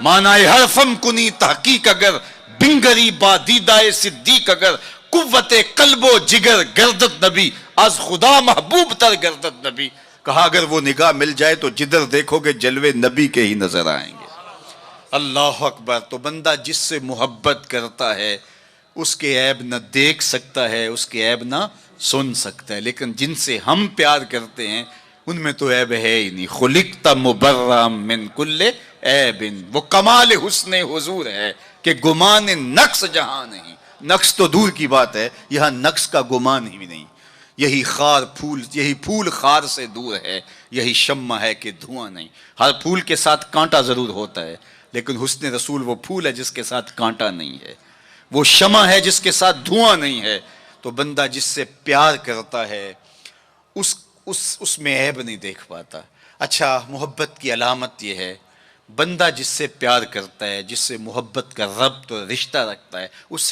معنی حرفم کنی تحقیق اگر بنگری با دیدائے صدیق اگر قوت قلب و جگر گردت نبی از خدا محبوب تر گردت نبی. کہا اگر وہ نگاہ مل جائے تو جدھر دیکھو گے جلوے نبی کے ہی نظر آئیں گے. اللہ اکبر. تو بندہ جس سے محبت کرتا ہے اس کے عیب نہ دیکھ سکتا ہے، اس کے عیب نہ سن سکتا ہے. لیکن جن سے ہم پیار کرتے ہیں ان میں تو عیب ہے ہی نہیں. خلقت مبرأ من کل عیب. وہ کمال حسن حضور ہے کہ گمان نقص جہاں نہیں. نقص تو دور کی بات ہے، یہاں نقص کا گمان ہی نہیں. یہی پھول خار سے دور ہے، یہی شمع ہے کہ دھواں نہیں. ہر پھول کے ساتھ کانٹا ضرور ہوتا ہے، لیکن حسن رسول وہ پھول ہے جس کے ساتھ کانٹا نہیں ہے، وہ شمع ہے جس کے ساتھ دھواں نہیں ہے. تو بندہ جس سے پیار کرتا ہے اس میں عیب نہیں دیکھ پاتا. اچھا، محبت کی علامت یہ ہے بندہ جس سے پیار کرتا ہے، جس سے محبت کا ربط اور رشتہ رکھتا ہے، اس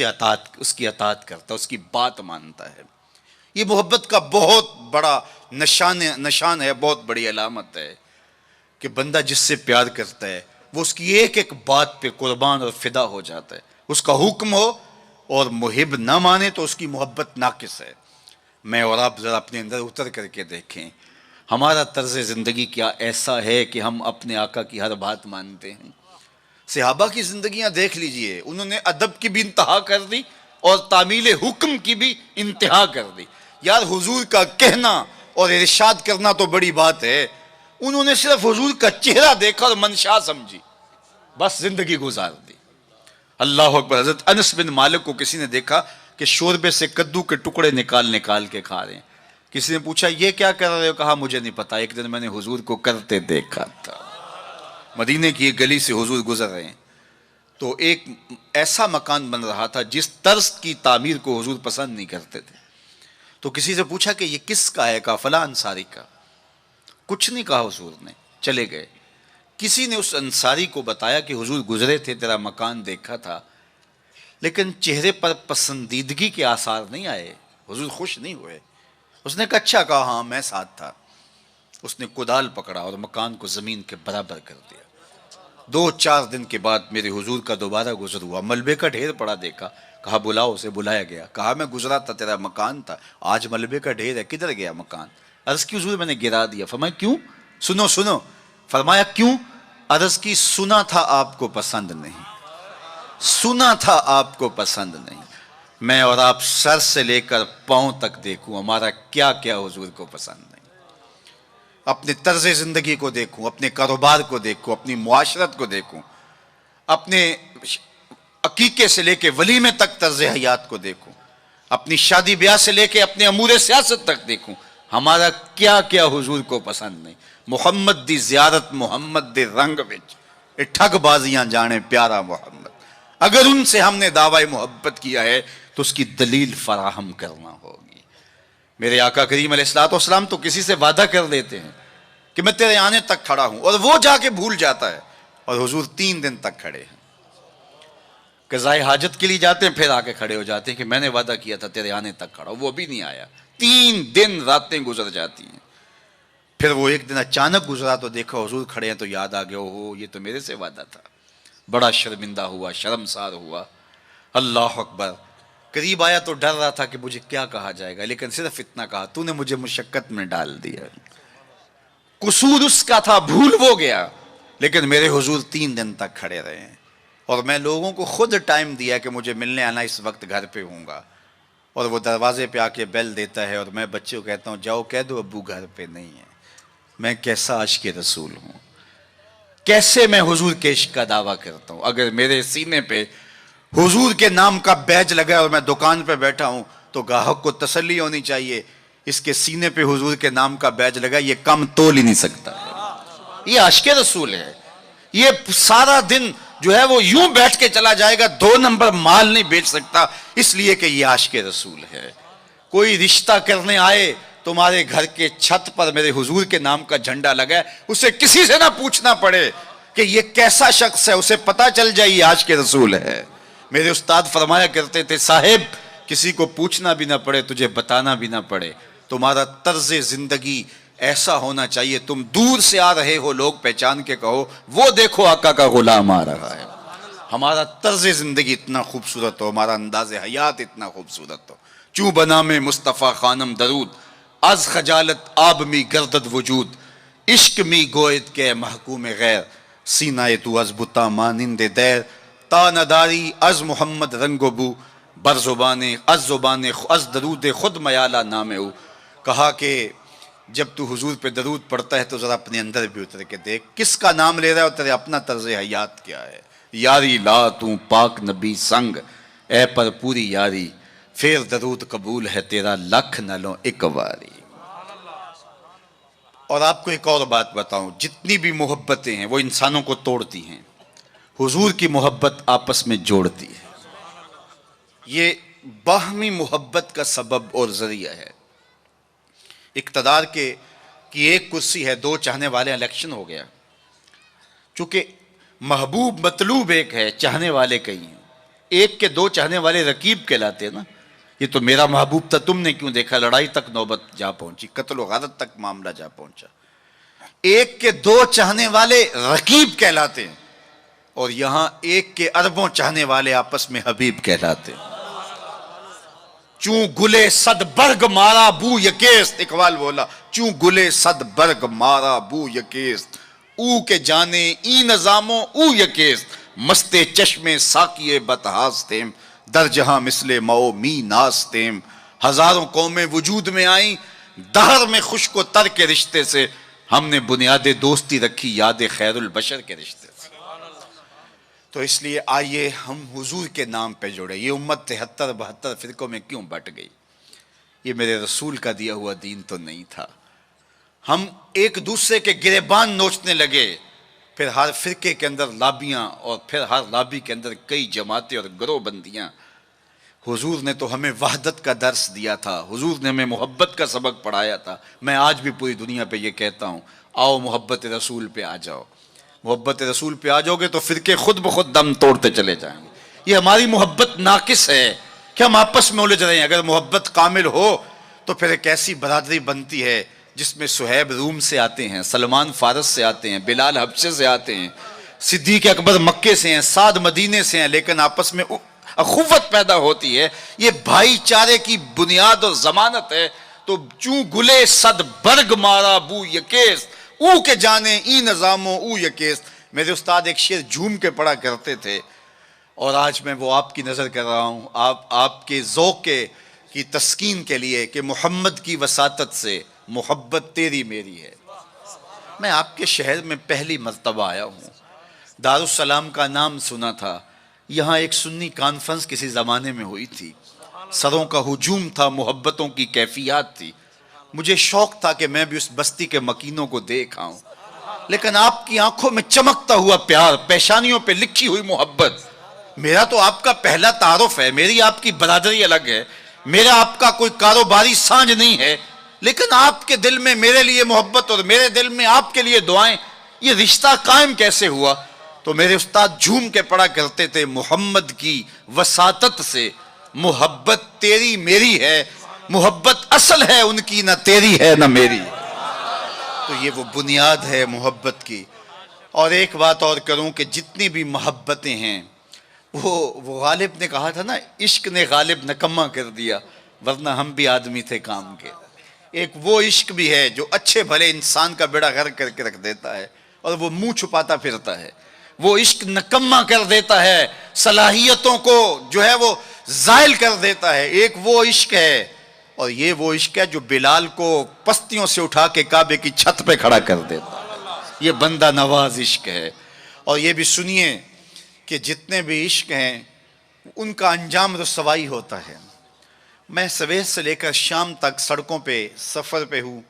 کی اطاعت کرتا ہے، اس کی بات مانتا ہے. یہ محبت کا بہت بڑا نشان ہے، بہت بڑی علامت ہے کہ بندہ جس سے پیار کرتا ہے وہ اس کی ایک ایک بات پہ قربان اور فدا ہو جاتا ہے. اس کا حکم ہو اور محب نہ مانے تو اس کی محبت ناقص ہے. میں اور آپ ذرا اپنے اندر اتر کر کے دیکھیں، ہمارا طرز زندگی کیا ایسا ہے کہ ہم اپنے آقا کی ہر بات مانتے ہیں. صحابہ کی زندگیاں دیکھ لیجئے، انہوں نے ادب کی بھی انتہا کر دی اور تعمیل حکم کی بھی انتہا کر دی. یار حضور کا کہنا اور ارشاد کرنا تو بڑی بات ہے، انہوں نے صرف حضور کا چہرہ دیکھا اور منشا سمجھی، بس زندگی گزار دی. اللہ اکبر. حضرت انس بن مالک کو کسی نے دیکھا کہ شوربے سے کدو کے ٹکڑے نکال کے کھا رہے ہیں. کسی نے پوچھا یہ کیا کر رہے ہو؟ کہا مجھے نہیں پتا، ایک دن میں نے حضور کو کرتے دیکھا تھا. مدینے کی ایک گلی سے حضور گزر رہے ہیں تو ایک ایسا مکان بن رہا تھا جس طرز کی تعمیر کو حضور پسند نہیں کرتے تھے. تو کسی سے پوچھا کہ یہ کس کا ہے؟ کہا فلاں انصاری کا. کچھ نہیں کہا حضور نے، چلے گئے. کسی نے اس انصاری کو بتایا کہ حضور گزرے تھے، تیرا مکان دیکھا تھا، لیکن چہرے پر پسندیدگی کے آثار نہیں آئے، حضور خوش نہیں ہوئے. اس نے کہا اچھا. کہا ہاں میں ساتھ تھا. اس نے کدال پکڑا اور مکان کو زمین کے برابر کر دیا. 2-4 دن کے بعد میرے حضور کا دوبارہ گزر ہوا، ملبے کا ڈھیر پڑا دیکھا. کہا بلاؤ. اسے بلایا گیا. کہا میں گزرا تھا، تیرا مکان تھا، آج ملبے کا ڈھیر ہے، کدھر گیا مکان؟ عرض کی حضور میں نے گرا دیا. فرمایا کیوں؟ سنو. فرمایا کیوں؟ عرض کی سنا تھا آپ کو پسند نہیں، سنا تھا آپ کو پسند نہیں، میں اور آپ سر سے لے کر پاؤں تک دیکھوں ہمارا کیا کیا حضور کو پسند نہیں، اپنے طرز زندگی کو دیکھوں، اپنے کاروبار کو دیکھوں، اپنی معاشرت کو دیکھوں، اپنے عقیقے سے لے کے ولیمے تک طرز حیات کو دیکھوں، اپنی شادی بیاہ سے لے کے اپنے امور سیاست تک دیکھوں، ہمارا کیا کیا حضور کو پسند نہیں۔ محمد دی زیارت محمد دے رنگ وچ اے ٹھگ بازیاں جانے پیارا محمد، اگر ان سے ہم نے دعوی محبت کیا ہے تو اس کی دلیل فراہم کرنا ہوگی۔ میرے آقا کریم علیہ السلام تو کسی سے وعدہ کر لیتے ہیں کہ میں تیرے آنے تک کھڑا ہوں، اور وہ جا کے بھول جاتا ہے، اور حضور 3 دن تک کھڑے ہیں، قضائے حاجت کے لیے جاتے ہیں، پھر آ کے کھڑے ہو جاتے ہیں کہ میں نے وعدہ کیا تھا تیرے آنے تک کھڑا ہوں، وہ بھی نہیں آیا، 3 دن راتیں گزر جاتی ہیں، پھر وہ ایک دن اچانک گزرا تو دیکھا حضور کھڑے ہیں، تو یاد آ گیا اوہ یہ تو میرے سے وعدہ تھا، بڑا شرمندہ ہوا، شرمسار ہوا۔ اللہ اکبر، قریب آیا تو ڈر رہا تھا کہ مجھے کیا کہا جائے گا، لیکن صرف اتنا کہا تو نے مجھے مشقت میں ڈال دیا، قصور اس کا تھا، بھول وہ گیا، لیکن میرے حضور 3 دن تک کھڑے رہے ہیں، اور میں لوگوں کو خود ٹائم دیا کہ مجھے ملنے آنا، اس وقت گھر پہ ہوں گا، اور وہ دروازے پہ آ کے بیل دیتا ہے، اور میں بچے کو کہتا ہوں جاؤ کہہ دو ابو گھر پہ نہیں ہے۔ میں کیسا عاشق رسول ہوں، کیسے میں حضور کے عشق کا دعویٰ کرتا ہوں۔ اگر میرے سینے پہ حضور کے نام کا بیج لگا ہے اور میں دکان پہ بیٹھا ہوں تو گاہک کو تسلی ہونی چاہیے، اس کے سینے پہ حضور کے نام کا بیج لگا، یہ کم تول ہی نہیں سکتا، یہ عاشق رسول ہے۔ یہ سارا دن جو ہے وہ یوں بیٹھ کے چلا جائے گا، 2 نمبر مال نہیں بیچ سکتا، اس لیے کہ یہ عاشق رسول ہے۔ کوئی رشتہ کرنے آئے تمہارے گھر کے چھت پر میرے حضور کے نام کا جھنڈا لگا ہے، اسے کسی سے نہ پوچھنا پڑے کہ یہ کیسا شخص ہے، اسے پتا چل جائے یہ عاشق رسول ہے۔ میرے استاد فرمایا کرتے تھے صاحب کسی کو پوچھنا بھی نہ پڑے، تجھے بتانا بھی نہ پڑے، تمہارا طرز زندگی ایسا ہونا چاہیے، تم دور سے آ رہے ہو لوگ پہچان کے کہو وہ دیکھو آقا کا غلام آ رہا ہے۔ ہمارا طرز زندگی اتنا خوبصورت ہو، ہمارا انداز حیات اتنا خوبصورت ہو، چوں بنا میں مصطفیٰ خانم درود، از خجالت آب می گردد وجود، عشق می گوید کے محکوم غیر، سینہ تو از بتا مانند دیر، تا نداری از محمد رنگ و بو، بر زبان از درود خود میالہ نام او۔ کہا کہ جب تو حضور پہ درود پڑھتا ہے تو ذرا اپنے اندر بھی اتر کے دیکھ کس کا نام لے رہا ہے اور تیرے اپنا طرز حیات کیا ہے۔ یاری لا تو پاک نبی سنگ، اے پر پوری یاری، پھر درود قبول ہے تیرا لکھ نہ لو ایک واری۔ اور آپ کو ایک اور بات بتاؤں، جتنی بھی محبتیں ہیں وہ انسانوں کو توڑتی ہیں، حضور کی محبت آپس میں جوڑتی ہے، یہ باہمی محبت کا سبب اور ذریعہ ہے۔ اقتدار کی ایک کرسی ہے، 2 چاہنے والے، الیکشن ہو گیا، چونکہ محبوب مطلوب ایک ہے، چاہنے والے کئی ہیں، ایک کے 2 چاہنے والے رقیب کہلاتے ہیں نا، یہ تو میرا محبوب تھا تم نے کیوں دیکھا، لڑائی تک نوبت جا پہنچی، قتل و غارت تک معاملہ جا پہنچا۔ ایک کے 2 چاہنے والے رقیب کہلاتے ہیں، اور یہاں ایک کے اربوں چاہنے والے آپس میں حبیب کہلاتے ہیں۔ چوں گلے صد برگ مارا بو یکیست، اقبال بولا چوں گلے صد برگ مارا بو یکیست، او کے جانے ای نظاموں او یکیست، مستے چشمے ساکیے بتہاستیم، در جہاں مثل مو می ناستیم، ہزاروں قومیں وجود میں آئیں، دہر میں خشک و تر کے رشتے سے، ہم نے بنیاد دوستی رکھی یاد خیر البشر کے رشتے سے۔ تو اس لیے آئیے ہم حضور کے نام پہ جوڑے۔ یہ امت 73-72 فرقوں میں کیوں بٹ گئی؟ یہ میرے رسول کا دیا ہوا دین تو نہیں تھا۔ ہم ایک دوسرے کے گریبان نوچنے لگے، پھر ہر فرقے کے اندر لابیاں، اور پھر ہر لابی کے اندر کئی جماعتیں اور گروہ بندیاں۔ حضور نے تو ہمیں وحدت کا درس دیا تھا، حضور نے ہمیں محبت کا سبق پڑھایا تھا۔ میں آج بھی پوری دنیا پہ یہ کہتا ہوں، آؤ محبت رسول پہ آ جاؤ، محبت رسول پہ آ جاؤ گے تو فرقے خود بخود دم توڑتے چلے جائیں گے۔ یہ ہماری محبت ناقص ہے کہ ہم آپس میں الجھ رہے ہیں۔ اگر محبت کامل ہو تو پھر ایک ایسی برادری بنتی ہے جس میں صہیب روم سے آتے ہیں، سلمان فارس سے آتے ہیں، بلال حبشے سے آتے ہیں، صدیق اکبر مکے سے ہیں، سعد مدینے سے ہیں، لیکن آپس میں اخوت پیدا ہوتی ہے۔ یہ بھائی چارے کی بنیاد اور ضمانت ہے۔ تو چوں گلے صد برگ مارا بو یکیست، او کے جانے ای نظاموں او یکیست، میرے استاد ایک شعر جھوم کے پڑھا کرتے تھے، اور آج میں وہ آپ کی نظر کر رہا ہوں، آپ کے ذوق کی تسکین کے لیے کہ محمد کی وساطت سے محبت تیری میری ہے۔ میں آپ کے شہر میں پہلی مرتبہ آیا ہوں، دارالسلام کا نام سنا تھا، یہاں ایک سنی کانفرنس کسی زمانے میں ہوئی تھی، سروں کا ہجوم تھا، محبتوں کی کیفیات تھی، مجھے شوق تھا کہ میں بھی اس بستی کے مکینوں کو دیکھ آؤں، لیکن آپ کی آنکھوں میں چمکتا ہوا پیار، پیشانیوں پہ لکھی ہوئی محبت، میرا تو آپ کا پہلا تعارف ہے، میری آپ کی برادری الگ ہے، میرا آپ کا کوئی کاروباری سانج نہیں ہے، لیکن آپ کے دل میں میرے لیے محبت اور میرے دل میں آپ کے لیے دعائیں، یہ رشتہ قائم کیسے ہوا؟ تو میرے استاد جھوم کے پڑھا کرتے تھے، محمد کی وساطت سے محبت تیری میری ہے، محبت اصل ہے ان کی، نہ تیری ہے نہ میری۔ تو یہ وہ بنیاد ہے محبت کی۔ اور ایک بات اور کروں کہ جتنی بھی محبتیں ہیں، وہ غالب نے کہا تھا نا، عشق نے غالب نکما کر دیا، ورنہ ہم بھی آدمی تھے کام کے۔ ایک وہ عشق بھی ہے جو اچھے بھلے انسان کا بیڑا غرق کر کے رکھ دیتا ہے، اور وہ منہ چھپاتا پھرتا ہے۔ وہ عشق نکما کر دیتا ہے، صلاحیتوں کو جو ہے وہ زائل کر دیتا ہے۔ ایک وہ عشق ہے، اور یہ وہ عشق ہے جو بلال کو پستیوں سے اٹھا کے کعبے کی چھت پہ کھڑا کر دیتا ہے۔ یہ بندہ نواز عشق ہے۔ اور یہ بھی سنیے کہ جتنے بھی عشق ہیں ان کا انجام رسوائی ہوتا ہے۔ میں سویر سے لے کر شام تک سڑکوں پہ سفر پہ ہوں،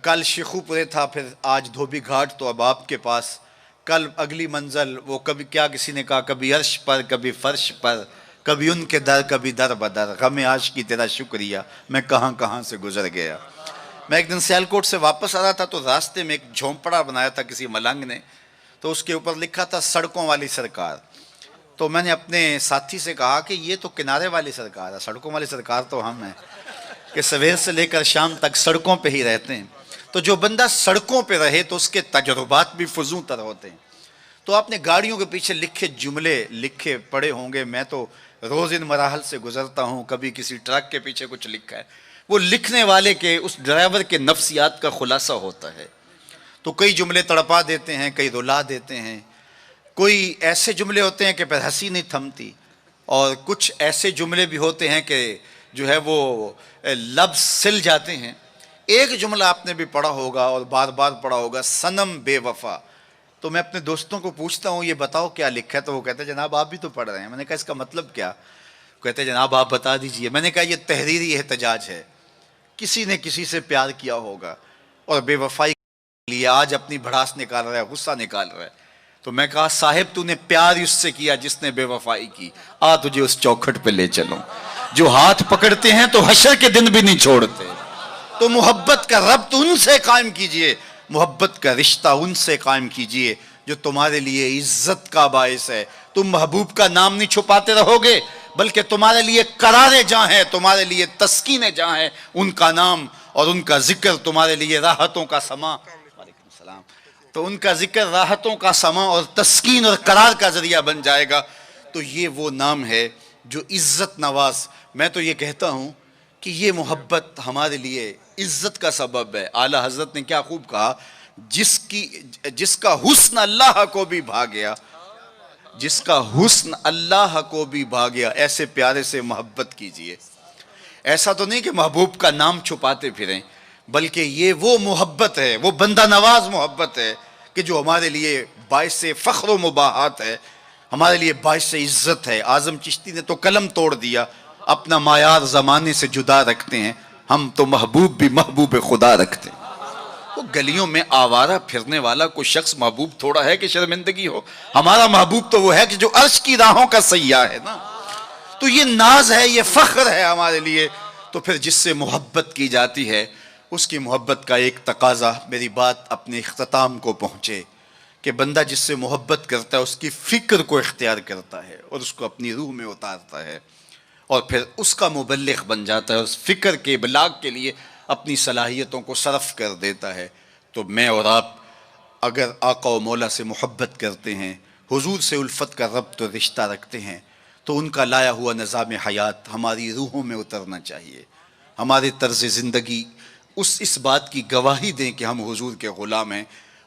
کل شیخو پورے تھا، پھر آج دھوبی گھاٹ، تو اب آپ کے پاس کل اگلی منزل، وہ کبھی کیا کسی نے کہا، کبھی عرش پر کبھی فرش پر، کبھی ان کے در کبھی در بدر، غم عاشقی تیرا شکریہ میں کہاں کہاں سے گزر گیا۔ میں ایک دن سیالکوٹ سے واپس آ رہا تھا، تو راستے میں ایک جھونپڑا بنایا تھا کسی ملنگ نے، تو اس کے اوپر لکھا تھا سڑکوں والی سرکار۔ تو میں نے اپنے ساتھی سے کہا کہ یہ تو کنارے والی سرکار ہے، سڑکوں والی سرکار تو ہم ہیں کہ سویر سے لے کر شام تک سڑکوں پہ ہی رہتے ہیں۔ تو جو بندہ سڑکوں پہ رہے تو اس کے تجربات بھی فزوں تر ہوتے ہیں۔ تو آپ نے گاڑیوں کے پیچھے لکھے جملے لکھے پڑھے ہوں گے، میں تو روز ان مراحل سے گزرتا ہوں، کبھی کسی ٹرک کے پیچھے کچھ لکھا ہے، وہ لکھنے والے کے، اس ڈرائیور کے نفسیات کا خلاصہ ہوتا ہے۔ تو کئی جملے تڑپا دیتے ہیں، کئی رلا دیتے ہیں، کوئی ایسے جملے ہوتے ہیں کہ پھر ہنسی نہیں تھمتی، اور کچھ ایسے جملے بھی ہوتے ہیں کہ جو ہے وہ لفظ سل جاتے ہیں۔ ایک جملہ آپ نے بھی پڑھا ہوگا اور بار بار پڑھا ہوگا، صنم بے وفا۔ تو میں اپنے دوستوں کو پوچھتا ہوں یہ بتاؤ کیا لکھا ہے، تو وہ کہتے ہیں جناب آپ بھی تو پڑھ رہے ہیں۔ میں نے کہا اس کا مطلب کیا؟ کہتے ہیں جناب آپ بتا دیجئے۔ میں نے کہا یہ تحریری احتجاج ہے، کسی نے کسی سے پیار کیا ہوگا اور بے وفائی کے لیے آج اپنی بھڑاس نکال رہا ہے، غصہ نکال رہا ہے۔ تو میں کہا صاحب تو نے پیار اس سے کیا جس نے بے وفائی کی، آ تجھے اس چوکھٹ پہ لے چلوں۔ جو ہاتھ پکڑتے ہیں تو حشر کے دن بھی نہیں چھوڑتے۔ تو محبت کا ربط ان سے قائم کیجئے، محبت کا رشتہ ان سے قائم کیجئے جو تمہارے لیے عزت کا باعث ہے۔ تم محبوب کا نام نہیں چھپاتے رہو گے، بلکہ تمہارے لیے قرار جاں ہے، تمہارے لیے تسکین جاں ہے ان کا نام، اور ان کا ذکر تمہارے لیے راحتوں کا سما، وعلیکم السلام، تو ان کا ذکر راحتوں کا سما اور تسکین اور قرار کا ذریعہ بن جائے گا۔ تو یہ وہ نام ہے جو عزت نواز۔ میں تو یہ کہتا ہوں کہ یہ محبت ہمارے لیے عزت کا سبب ہے۔ اعلیٰ حضرت نے کیا خوب کہا، جس کا حسن اللہ کو بھی بھا گیا، جس کا حسن اللہ کو بھی بھا گیا، ایسے پیارے سے محبت کیجئے۔ ایسا تو نہیں کہ محبوب کا نام چھپاتے پھریں، بلکہ یہ وہ محبت ہے، وہ بندہ نواز محبت ہے کہ جو ہمارے لیے باعث فخر و مباحات ہے، ہمارے لیے باعث عزت ہے۔ اعظم چشتی نے تو قلم توڑ دیا، اپنا معیار زمانے سے جدا رکھتے ہیں، ہم تو محبوب بھی محبوب خدا رکھتے ہیں۔ وہ گلیوں میں آوارہ پھرنے والا کوئی شخص محبوب تھوڑا ہے کہ شرمندگی ہو؟ ہمارا محبوب تو وہ ہے کہ جو عرش کی راہوں کا سیاح ہے نا۔ تو یہ ناز ہے، یہ فخر ہے ہمارے لیے۔ تو پھر جس سے محبت کی جاتی ہے اس کی محبت کا ایک تقاضا، میری بات اپنے اختتام کو پہنچے، کہ بندہ جس سے محبت کرتا ہے اس کی فکر کو اختیار کرتا ہے اور اس کو اپنی روح میں اتارتا ہے، اور پھر اس کا مبلغ بن جاتا ہے، اس فکر کے ابلاغ کے لیے اپنی صلاحیتوں کو صرف کر دیتا ہے۔ تو میں اور آپ اگر آقا و مولا سے محبت کرتے ہیں، حضور سے الفت کا ربط و رشتہ رکھتے ہیں، تو ان کا لایا ہوا نظام حیات ہماری روحوں میں اترنا چاہیے۔ ہمارے طرز زندگی اس بات کی گواہی دیں کہ ہم حضور کے غلام ہیں،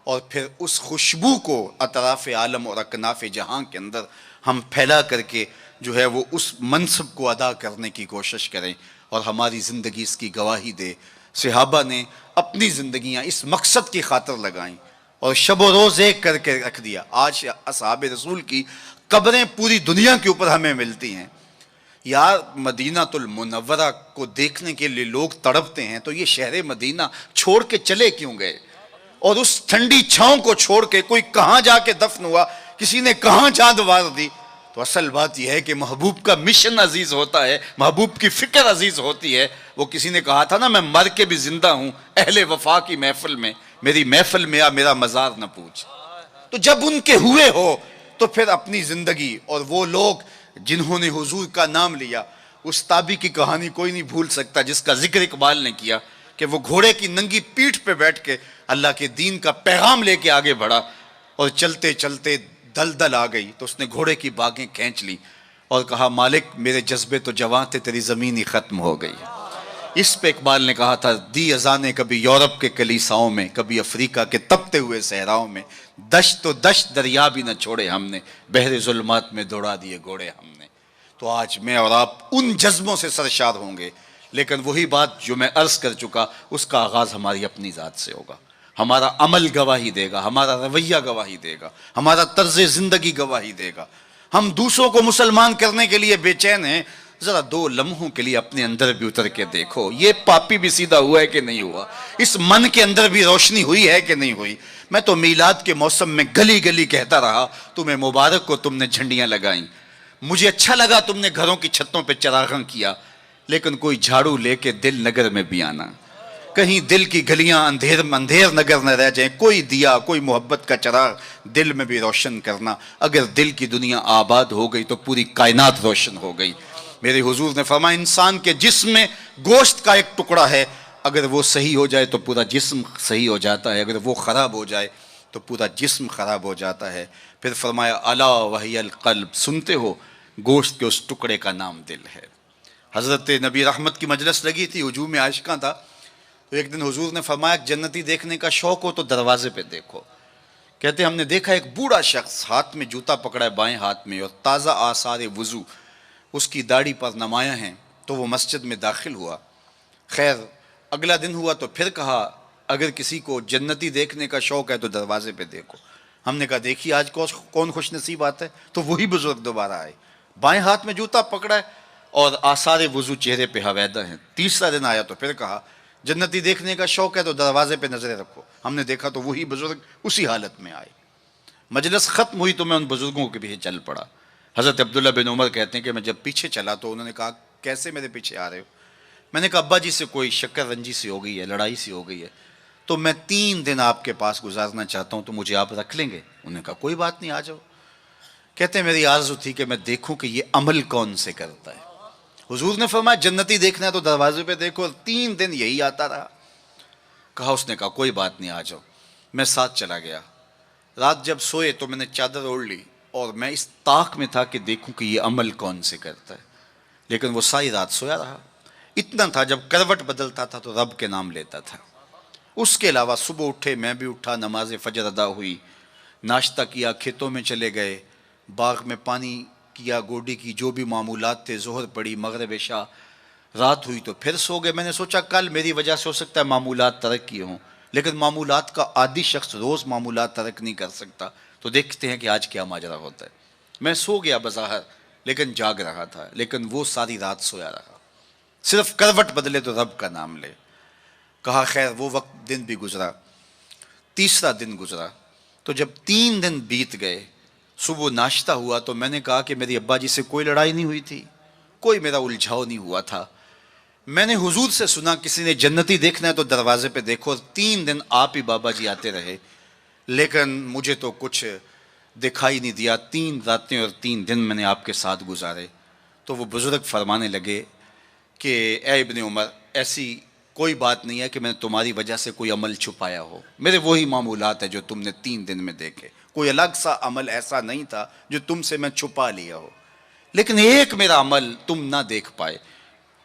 اور پھر اس خوشبو کو اطراف عالم اور اکناف جہاں کے اندر ہم پھیلا کر کے جو ہے وہ اس منصب کو ادا کرنے کی کوشش کریں اور ہماری زندگی اس کی گواہی دے۔ صحابہ نے اپنی زندگیاں اس مقصد کی خاطر لگائیں اور شب و روز ایک کر کے رکھ دیا۔ آج اصحاب رسول کی قبریں پوری دنیا کے اوپر ہمیں ملتی ہیں۔ یار مدینہ المنورہ کو دیکھنے کے لیے لوگ تڑپتے ہیں، تو یہ شہر مدینہ چھوڑ کے چلے کیوں گئے؟ اور اس ٹھنڈی چھاؤں کو چھوڑ کے کوئی کہاں جا کے دفن ہوا، کسی نے کہاں چاند وار دی؟ تو اصل بات یہ ہے کہ محبوب کا مشن عزیز ہوتا ہے، محبوب کی فکر عزیز ہوتی ہے۔ وہ کسی نے کہا تھا نا، میں مر کے بھی زندہ ہوں اہل وفا کی محفل میں، میری محفل میں آ میرا مزار نہ پوچھ۔ تو جب ان کے ہوئے ہو تو پھر اپنی زندگی، اور وہ لوگ جنہوں نے حضور کا نام لیا، اس تابی کی کہانی کوئی نہیں بھول سکتا جس کا ذکر اقبال نے کیا کہ وہ گھوڑے کی ننگی پیٹھ پہ بیٹھ کے اللہ کے دین کا پیغام لے کے آگے بڑھا، اور چلتے چلتے دلدل آ گئی تو اس نے گھوڑے کی باگیں کھینچ لی اور کہا مالک میرے جذبے تو جواں تھے، تیری زمین ہی ختم ہو گئی۔ اس پہ اقبال نے کہا تھا، دی اذانیں کبھی یورپ کے کلیساؤں میں، کبھی افریقہ کے تپتے ہوئے صحراؤں میں، دشت و دشت دریا بھی نہ چھوڑے ہم نے، بحر ظلمات میں دوڑا دیے گھوڑے ہم نے۔ تو آج میں اور آپ ان جذبوں سے سرشار ہوں گے، لیکن وہی بات جو میں عرض کر چکا، اس کا آغاز ہماری اپنی ذات سے ہوگا۔ ہمارا عمل گواہی دے گا، ہمارا رویہ گواہی دے گا، ہمارا طرز زندگی گواہی دے گا۔ ہم دوسروں کو مسلمان کرنے کے لیے بے چین ہیں، ذرا 2 لمحوں کے لیے اپنے اندر بھی اتر کے دیکھو، یہ پاپی بھی سیدھا ہوا ہے کہ نہیں ہوا؟ اس من کے اندر بھی روشنی ہوئی ہے کہ نہیں ہوئی؟ میں تو میلاد کے موسم میں گلی گلی کہتا رہا، تمہیں مبارک ہو تم نے جھنڈیاں لگائیں، مجھے اچھا لگا تم نے گھروں کی چھتوں پہ چراغاں کیا، لیکن کوئی جھاڑو لے کے دل نگر میں بھی آنا، کہیں دل کی گلیاں اندھیر نگر نہ رہ جائیں، کوئی دیا کوئی محبت کا چراغ دل میں بھی روشن کرنا۔ اگر دل کی دنیا آباد ہو گئی تو پوری کائنات روشن ہو گئی۔ میرے حضور نے فرمایا انسان کے جسم میں گوشت کا ایک ٹکڑا ہے، اگر وہ صحیح ہو جائے تو پورا جسم صحیح ہو جاتا ہے، اگر وہ خراب ہو جائے تو پورا جسم خراب ہو جاتا ہے۔ پھر فرمایا الا وہی القلب، سنتے ہو گوشت کے اس ٹکڑے کا نام دل ہے۔ حضرت نبی رحمت کی مجلس لگی تھی، ہجوم عاشقاں تھا، تو ایک دن حضور نے فرمایا جنتی دیکھنے کا شوق ہو تو دروازے پہ دیکھو۔ کہتے ہم نے دیکھا ایک بوڑھا شخص ہاتھ میں جوتا پکڑا ہے بائیں ہاتھ میں، اور تازہ آثار وضو اس کی داڑھی پر نمایاں ہیں، تو وہ مسجد میں داخل ہوا۔ خیر اگلا دن ہوا تو پھر کہا اگر کسی کو جنتی دیکھنے کا شوق ہے تو دروازے پہ دیکھو۔ ہم نے کہا دیکھیے آج کون خوش نصیب آتا ہے، تو وہی بزرگ دوبارہ آئے، بائیں ہاتھ میں جوتا پکڑا ہے اور آثار وضو چہرے پہ حویدہ ہیں۔ تیسرا دن آیا تو پھر کہا جنتی دیکھنے کا شوق ہے تو دروازے پہ نظریں رکھو۔ ہم نے دیکھا تو وہی بزرگ اسی حالت میں آئے۔ مجلس ختم ہوئی تو میں ان بزرگوں کے پیچھے چل پڑا۔ حضرت عبداللہ بن عمر کہتے ہیں کہ میں جب پیچھے چلا تو انہوں نے کہا کیسے میرے پیچھے آ رہے ہو؟ میں نے کہا ابا جی سے کوئی شکر رنجی سی ہو گئی ہے، لڑائی سی ہو گئی ہے، تو میں 3 دن آپ کے پاس گزارنا چاہتا ہوں، تو مجھے آپ رکھ لیں گے؟ انہوں نے کہا کوئی بات نہیں، آ جاؤ۔ کہتے ہیں میری آرزو تھی کہ میں دیکھوں کہ یہ عمل کون سے کرتا ہے۔ حضور نے فرمایا جنتی دیکھنا ہے تو دروازے پہ دیکھو، اور 3 دن یہی آتا رہا۔ کہا اس نے کہا کوئی بات نہیں، آ جاؤ۔ میں ساتھ چلا گیا۔ رات جب سوئے تو میں نے چادر اوڑھ لی اور میں اس طاق میں تھا کہ دیکھوں کہ یہ عمل کون سے کرتا ہے، لیکن وہ ساری رات سویا رہا۔ اتنا تھا جب کروٹ بدلتا تھا تو رب کے نام لیتا تھا۔ اس کے علاوہ صبح اٹھے، میں بھی اٹھا، نماز فجر ادا ہوئی، ناشتہ کیا، کھیتوں میں چلے گئے، باغ میں پانی کیا، گوڈی کی جو بھی معمولات تھے، ظہر پڑی، مغرب عشاء، رات ہوئی تو پھر سو گئے۔ میں نے سوچا کل میری وجہ سے ہو سکتا ہے معمولات ترک کیے ہوں، لیکن معمولات کا عادی شخص روز معمولات ترک نہیں کر سکتا، تو دیکھتے ہیں کہ آج کیا ماجرا ہوتا ہے۔ میں سو گیا بظاہر، لیکن جاگ رہا تھا، لیکن وہ ساری رات سویا رہا، صرف کروٹ بدلے تو رب کا نام لے۔ کہا خیر وہ وقت دن بھی گزرا۔ تیسرا دن گزرا تو جب 3 دن بیت گئے، صبح ناشتہ ہوا تو میں نے کہا کہ میری ابا جی سے کوئی لڑائی نہیں ہوئی تھی، کوئی میرا الجھاؤ نہیں ہوا تھا۔ میں نے حضور سے سنا کسی نے جنتی دیکھنا ہے تو دروازے پہ دیکھو، 3 دن آپ ہی بابا جی آتے رہے، لیکن مجھے تو کچھ دکھائی نہیں دیا۔ 3 راتیں اور 3 دن میں نے آپ کے ساتھ گزارے۔ تو وہ بزرگ فرمانے لگے کہ اے ابن عمر، ایسی کوئی بات نہیں ہے کہ میں نے تمہاری وجہ سے کوئی عمل چھپایا ہو، میرے وہی معمولات ہیں جو تم نے 3 دن میں دیکھے، کوئی الگ سا عمل ایسا نہیں تھا جو تم سے میں چھپا لیا ہو، لیکن ایک میرا عمل تم نہ دیکھ پائے،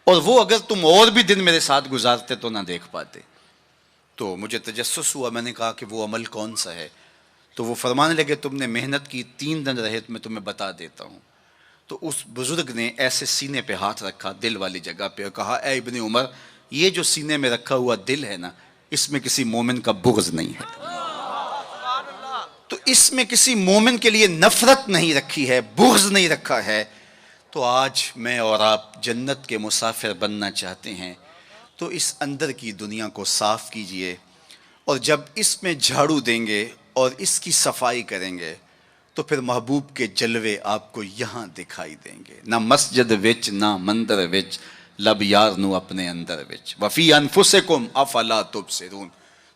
اور وہ اگر تم اور بھی دن میرے ساتھ گزارتے تو نہ دیکھ پاتے۔ تو مجھے تجسس ہوا، میں نے کہا کہ وہ عمل کون سا ہے؟ تو وہ فرمانے لگے تم نے محنت کی 3 دن رہے، میں تمہیں بتا دیتا ہوں۔ تو اس بزرگ نے ایسے سینے پہ ہاتھ رکھا دل والی جگہ پہ اور کہا اے ابن عمر، یہ جو سینے میں رکھا ہوا دل ہے نا، اس میں کسی مومن کا بغض نہیں ہے، تو اس میں کسی مومن کے لیے نفرت نہیں رکھی ہے، بغض نہیں رکھا ہے۔ تو آج میں اور آپ جنت کے مسافر بننا چاہتے ہیں تو اس اندر کی دنیا کو صاف کیجئے، اور جب اس میں جھاڑو دیں گے اور اس کی صفائی کریں گے تو پھر محبوب کے جلوے آپ کو یہاں دکھائی دیں گے، نہ مسجد وچ نہ مندر وچ، لب یار نو اپنے اندر وچ، وفی انفسکم افلا تبصرون۔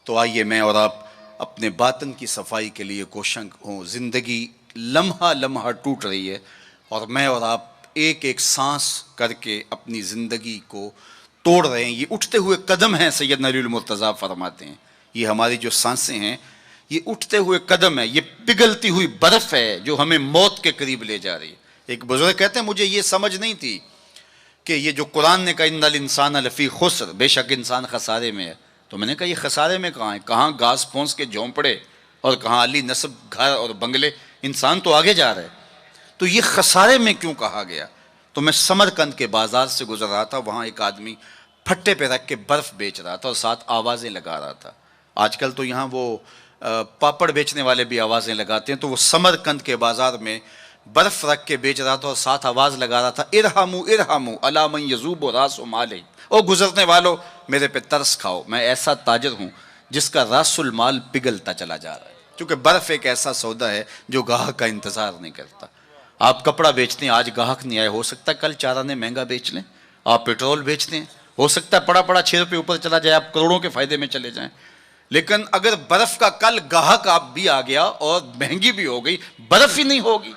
تو آئیے میں اور آپ اپنے باطن کی صفائی کے لیے کوشاں ہوں۔ زندگی لمحہ لمحہ ٹوٹ رہی ہے اور میں اور آپ ایک ایک سانس کر کے اپنی زندگی کو توڑ رہے ہیں۔ یہ اٹھتے ہوئے قدم ہیں، سیدنا علی المرتضیٰ فرماتے ہیں، یہ ہماری جو سانسیں ہیں یہ اٹھتے ہوئے قدم ہے، یہ پگھلتی ہوئی برف ہے جو ہمیں موت کے قریب لے جا رہی ہے۔ ایک بزرگ کہتے ہیں مجھے یہ سمجھ نہیں تھی کہ یہ جو قرآن نے کہا ان الانسان لفی خسر، بے شک انسان خسارے میں ہے، تو میں نے کہا یہ خسارے میں کہاں ہے؟ کہاں گھاس پھونس کے جھونپڑے اور کہاں علی نصب گھر اور بنگلے، انسان تو آگے جا رہا ہے، تو یہ خسارے میں کیوں کہا گیا؟ تو میں سمرقند کے بازار سے گزر رہا تھا، وہاں ایک آدمی پھٹے پہ رکھ کے برف بیچ رہا تھا اور ساتھ آوازیں لگا رہا تھا۔ آج کل تو یہاں وہ پاپڑ بیچنے والے بھی آوازیں لگاتے ہیں، تو وہ سمرقند کے بازار میں برف رکھ کے بیچ رہا تھا اور ساتھ آواز لگا رہا تھا ارحموا ارحموا علی من یذوب راس مالہ، او گزرنے والو میرے پہ ترس کھاؤ، میں ایسا تاجر ہوں جس کا راس المال پگھلتا چلا جا رہا ہے، کیونکہ برف ایک ایسا سودا ہے جو گاہک کا انتظار نہیں کرتا۔ آپ کپڑا بیچتے ہیں، آج گاہک نہیں آئے، ہو سکتا ہے کل 4 آنے مہنگا بیچ لیں۔ آپ پیٹرول بیچتے ہیں، ہو سکتا ہے پڑا پڑا 6 روپے اوپر چلا جائے، آپ کروڑوں کے فائدے میں چلے جائیں۔ لیکن اگر برف کا کل گاہک آپ بھی آ گیا اور مہنگی بھی ہو گئی، برف ہی نہیں ہوگی،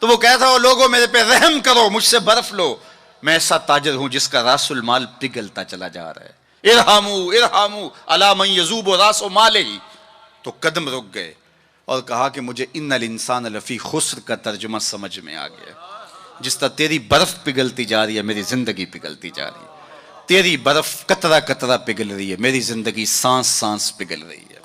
تو وہ کہتا ہے لوگوں میرے پہ رحم کرو، مجھ سے برف لو، میں ایسا تاجر ہوں جس کا راس المال پگھلتا چلا جا رہا ہے۔ ارحموا ارحموا علی من یذوب راس مالہ، تو قدم رک گئے اور کہا کہ مجھے ان الانسان لفی خسر کا ترجمہ سمجھ میں آ گیا۔ جس طرح تیری برف پگھلتی جا رہی ہے میری زندگی پگھلتی جا رہی ہے، تیری برف قطرہ قطرہ پگھل رہی ہے، میری زندگی سانس سانس پگھل رہی ہے۔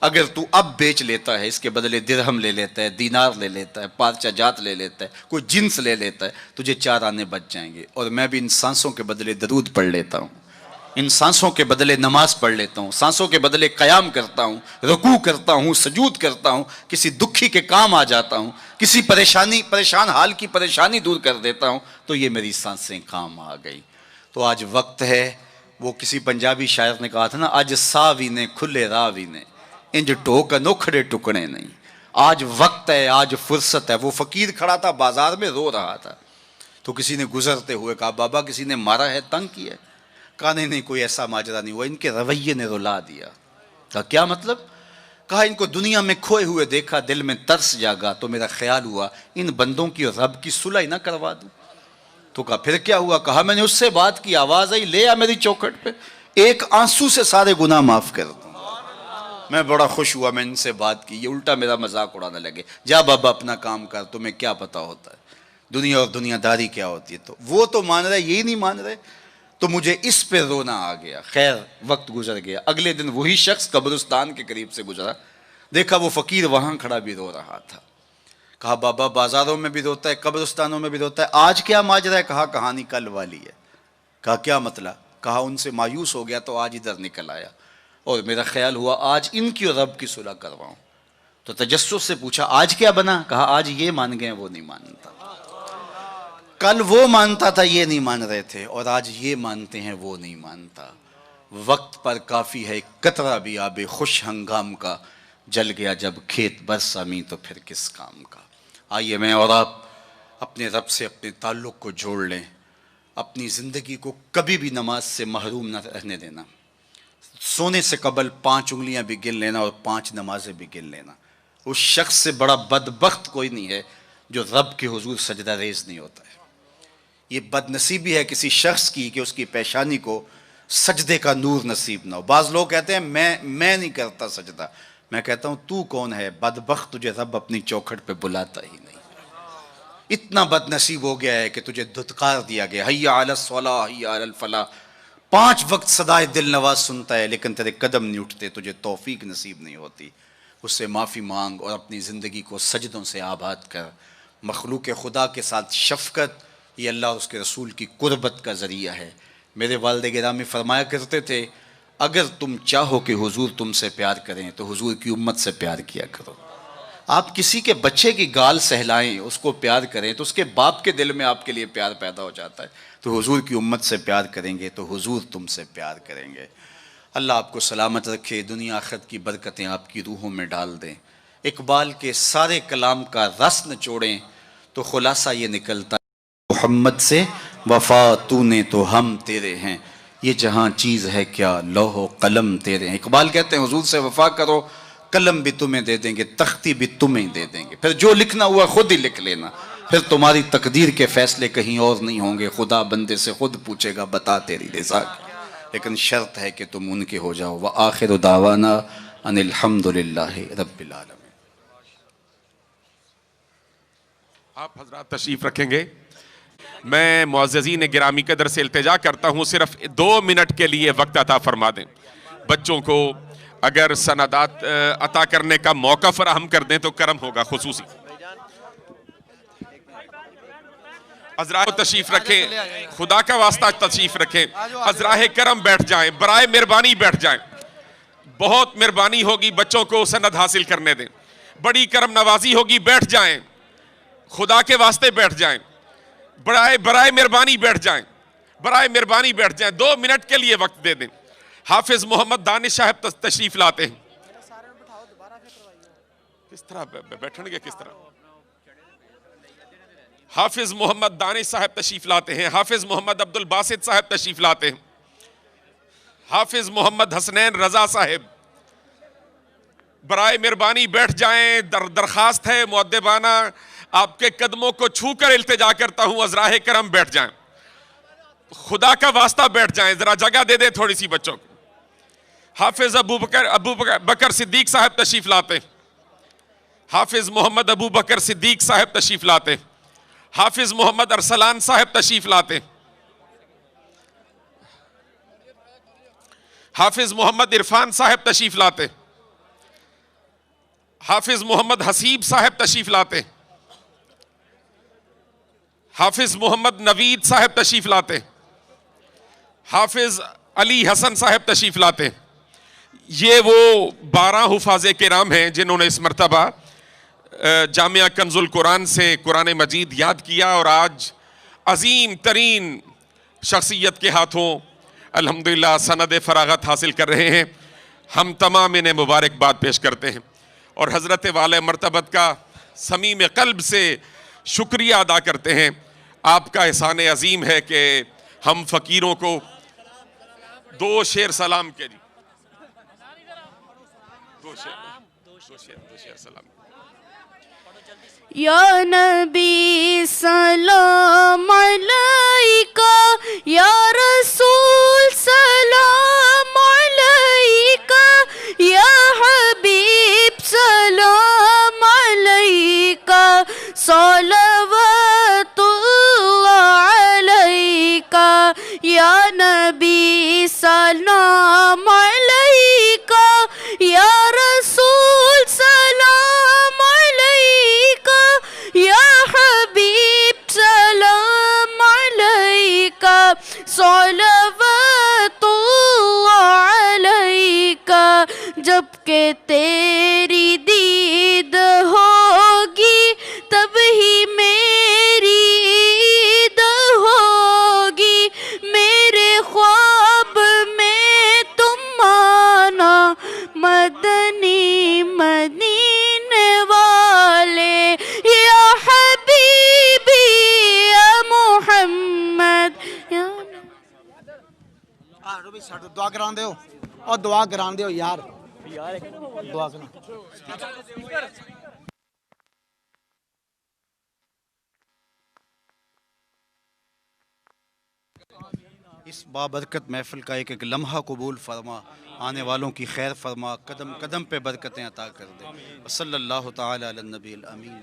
اگر تو اب بیچ لیتا ہے، اس کے بدلے درہم لے لیتا ہے، دینار لے لیتا ہے، پارچہ جات لے لیتا ہے، کوئی جنس لے لیتا ہے، تجھے 4 آنے بچ جائیں گے۔ اور میں بھی ان سانسوں کے بدلے درود پڑھ لیتا ہوں، ان سانسوں کے بدلے نماز پڑھ لیتا ہوں، سانسوں کے بدلے قیام کرتا ہوں، رکوع کرتا ہوں، سجود کرتا ہوں، کسی دکھی کے کام آ جاتا ہوں، کسی پریشان حال کی پریشانی دور کر دیتا ہوں، تو یہ میری سانسیں کام آ گئی۔ تو آج وقت ہے، وہ کسی پنجابی شاعر نے کہا تھا نا، آج ساوی نے کھلے راوی نے انج ٹوکن اکھڑے ٹکڑے نہیں۔ آج وقت ہے، آج فرصت ہے۔ وہ فقیر کھڑا تھا بازار میں رو رہا تھا، تو کسی نے گزرتے ہوئے کہا بابا کسی نے مارا ہے، تنگ کیا ہے؟ کہا نہیں کوئی ایسا ماجرا نہیں ہوا، ان کے رویے نے رلا دیا۔ کہا کیا مطلب؟ کہا ان کو دنیا میں کھوئے ہوئے دیکھا، دل میں ترس جاگا، تو میرا خیال ہوا ان بندوں کی اور رب کی صلح نہ کروا دوں۔ تو کہا پھر کیا ہوا؟ کہا میں نے اس سے بات کی، آواز آئی لے آ میری چوکھٹ پہ، ایک آنسو سے سارے گناہ معاف کر دوں۔ میں بڑا خوش ہوا، میں ان سے بات کی، یہ الٹا میرا مذاق اڑانے لگے، جا بابا اپنا کام کر، تمہیں کیا پتا ہوتا ہے دنیا اور دنیا داری کیا ہوتی ہے۔ تو وہ تو مان رہے، یہی نہیں مان رہے، تو مجھے اس پہ رونا آ گیا۔ خیر وقت گزر گیا، اگلے دن وہی شخص قبرستان کے قریب سے گزرا، دیکھا وہ فقیر وہاں کھڑا بھی رو رہا تھا۔ کہا بابا بازاروں میں بھی روتا ہے، قبرستانوں میں بھی روتا ہے، آج کیا ماجرا ہے؟ کہا کہانی کل والی ہے۔ کہا کیا مطلب؟ کہا ان سے مایوس ہو گیا تو آج ادھر نکل آیا، اور میرا خیال ہوا آج ان کی اور رب کی صلح کرواؤں۔ تو تجسس سے پوچھا آج کیا بنا؟ کہا آج یہ مان گئے وہ نہیں مانتا، کل وہ مانتا تھا یہ نہیں مان رہے تھے، اور آج یہ مانتے ہیں وہ نہیں مانتا۔ وقت پر کافی ہے قطرہ بھی آب خوش ہنگام کا، جل گیا جب کھیت برسا می تو پھر کس کام کا۔ آئیے میں اور آپ اپنے رب سے اپنے تعلق کو جوڑ لیں، اپنی زندگی کو کبھی بھی نماز سے محروم نہ رہنے دینا، سونے سے قبل 5 انگلیاں بھی گن لینا اور 5 نمازیں بھی گن لینا۔ اس شخص سے بڑا بدبخت کوئی نہیں ہے جو رب کے حضور سجدہ ریز نہیں ہوتا ہے۔ یہ بد نصیبی ہے کسی شخص کی کہ اس کی پیشانی کو سجدے کا نور نصیب نہ ہو۔ بعض لوگ کہتے ہیں میں نہیں کرتا سجدہ، میں کہتا ہوں تو کون ہے بدبخت، تجھے رب اپنی چوکھٹ پہ بلاتا ہی نہیں۔ اتنا بد نصیب ہو گیا ہے کہ تجھے دھتکار دیا گیا، حی علی الصلاح حی علی الفلاح، 5 وقت صدائے دل نواز سنتا ہے لیکن تیرے قدم نہیں اٹھتے، تجھے توفیق نصیب نہیں ہوتی، اس سے معافی مانگ اور اپنی زندگی کو سجدوں سے آباد کر۔ مخلوق خدا کے ساتھ شفقت یہ اللہ اور اس کے رسول کی قربت کا ذریعہ ہے۔ میرے والد گرامی فرمایا کرتے تھے اگر تم چاہو کہ حضور تم سے پیار کریں تو حضور کی امت سے پیار کیا کرو۔ آپ کسی کے بچے کی گال سہلائیں، اس کو پیار کریں تو اس کے باپ کے دل میں آپ کے لیے پیار پیدا ہو جاتا ہے۔ تو حضور کی امت سے پیار کریں گے تو حضور تم سے پیار کریں گے۔ اللہ آپ کو سلامت رکھے، دنیا آخرت کی برکتیں آپ کی روحوں میں ڈال دیں۔ اقبال کے سارے کلام کا رس نچوڑیں تو خلاصہ یہ نکلتا ہے محمد سے وفا تو نے تو ہم تیرے ہیں، یہ جہاں چیز ہے کیا لوح و قلم تیرے ہیں۔ اقبال کہتے ہیں حضور سے وفا کرو، قلم بھی تمہیں دے دیں گے، تختی بھی تمہیں دے دیں گے، پھر جو لکھنا ہوا خود ہی لکھ لینا، پھر تمہاری تقدیر کے فیصلے کہیں اور نہیں ہوں گے، خدا بندے سے خود پوچھے گا بتا تیری رضا کی، لیکن شرط ہے کہ تم ان کے ہو جاؤ۔ وآخر دعوانا ان الحمد للہ رب العالمین۔ آپ حضرات تشریف رکھیں گے؟ میں معززین گرامی قدر سے التجا کرتا ہوں صرف 2 منٹ کے لیے وقت عطا فرما دیں۔ بچوں کو اگر سندات عطا کرنے کا موقع فراہم کر دیں تو کرم ہوگا خصوصی۔ حضرات تشریف رکھیں، خدا کا واسطہ تشریف رکھیں، حضراہ کرم بیٹھ جائیں، برائے مہربانی بیٹھ جائیں، بہت مہربانی ہوگی بچوں کو سند حاصل کرنے دیں، بڑی کرم نوازی ہوگی، بیٹھ جائیں، خدا کے واسطے بیٹھ جائیں، برائے مہربانی بیٹھ جائیں، برائے مہربانی بیٹھ جائیں، 2 منٹ کے لیے وقت دے دیں۔ حافظ محمد دانش صاحب تشریف لاتے ہیں۔ کس طرح بیٹھیں گے کس طرح؟ حافظ محمد دانش صاحب تشریف لاتے ہیں، حافظ محمد عبد الباسط صاحب تشریف لاتے ہیں، حافظ محمد حسنین رضا صاحب برائے مہربانی بیٹھ جائیں۔ درخواست ہے مؤدبانہ، آپ کے قدموں کو چھو کر التجا کرتا ہوں، عذراہ کرم بیٹھ جائیں، خدا کا واسطہ بیٹھ جائیں، ذرا جگہ دے دیں تھوڑی سی بچوں کو۔ حافظ ابو بکر صدیق صاحب تشریف لاتے ہیں، حافظ محمد ابو بکر صدیق صاحب تشریف لاتے ہیں، حافظ محمد ارسلان صاحب تشریف لاتے ہیں، حافظ محمد عرفان صاحب تشریف لاتے ہیں، حافظ محمد حسیب صاحب تشریف لاتے ہیں، حافظ محمد نوید صاحب تشریف لاتے ہیں، حافظ علی حسن صاحب تشریف لاتے ہیں۔ یہ وہ 12 حفاظ کرام ہیں جنہوں نے اس مرتبہ جامعہ کنز القرآن سے قرآن مجید یاد کیا اور آج عظیم ترین شخصیت کے ہاتھوں الحمدللہ سند فراغت حاصل کر رہے ہیں۔ ہم تمام انہیں مبارکباد پیش کرتے ہیں اور حضرت والے مرتبت کا صمیم قلب سے شکریہ ادا کرتے ہیں۔ آپ کا احسان عظیم ہے کہ ہم فقیروں کو 2 شعر سلام کے جی، 2 شعر سلام۔ یا نبی سلام علیکہ، یا رسول سلام علیکہ، یا حبیب سلام علیکہ، صلوات اللہ علیکہ، یا نبی سلام علیکہ، یا رسول سلام علیکہ، یا حبیب سلام علیکہ، صلوات اللہ علیکہ۔ جب کہ تیری دید ہوگی تب ہی میری عید ہوگی، میرے خواب میں تم آنا مدنی مدینے والے، یا حبیبی یا محمد یا روبی ساڈو دعا کران دیو اور دعا کران دیو یار دعا کرنا۔ اس بابرکت محفل کا ایک لمحہ قبول فرما، آنے والوں کی خیر فرما، قدم قدم پہ برکتیں عطا کر دے۔ صلی اللہ تعالی علی النبی الامین۔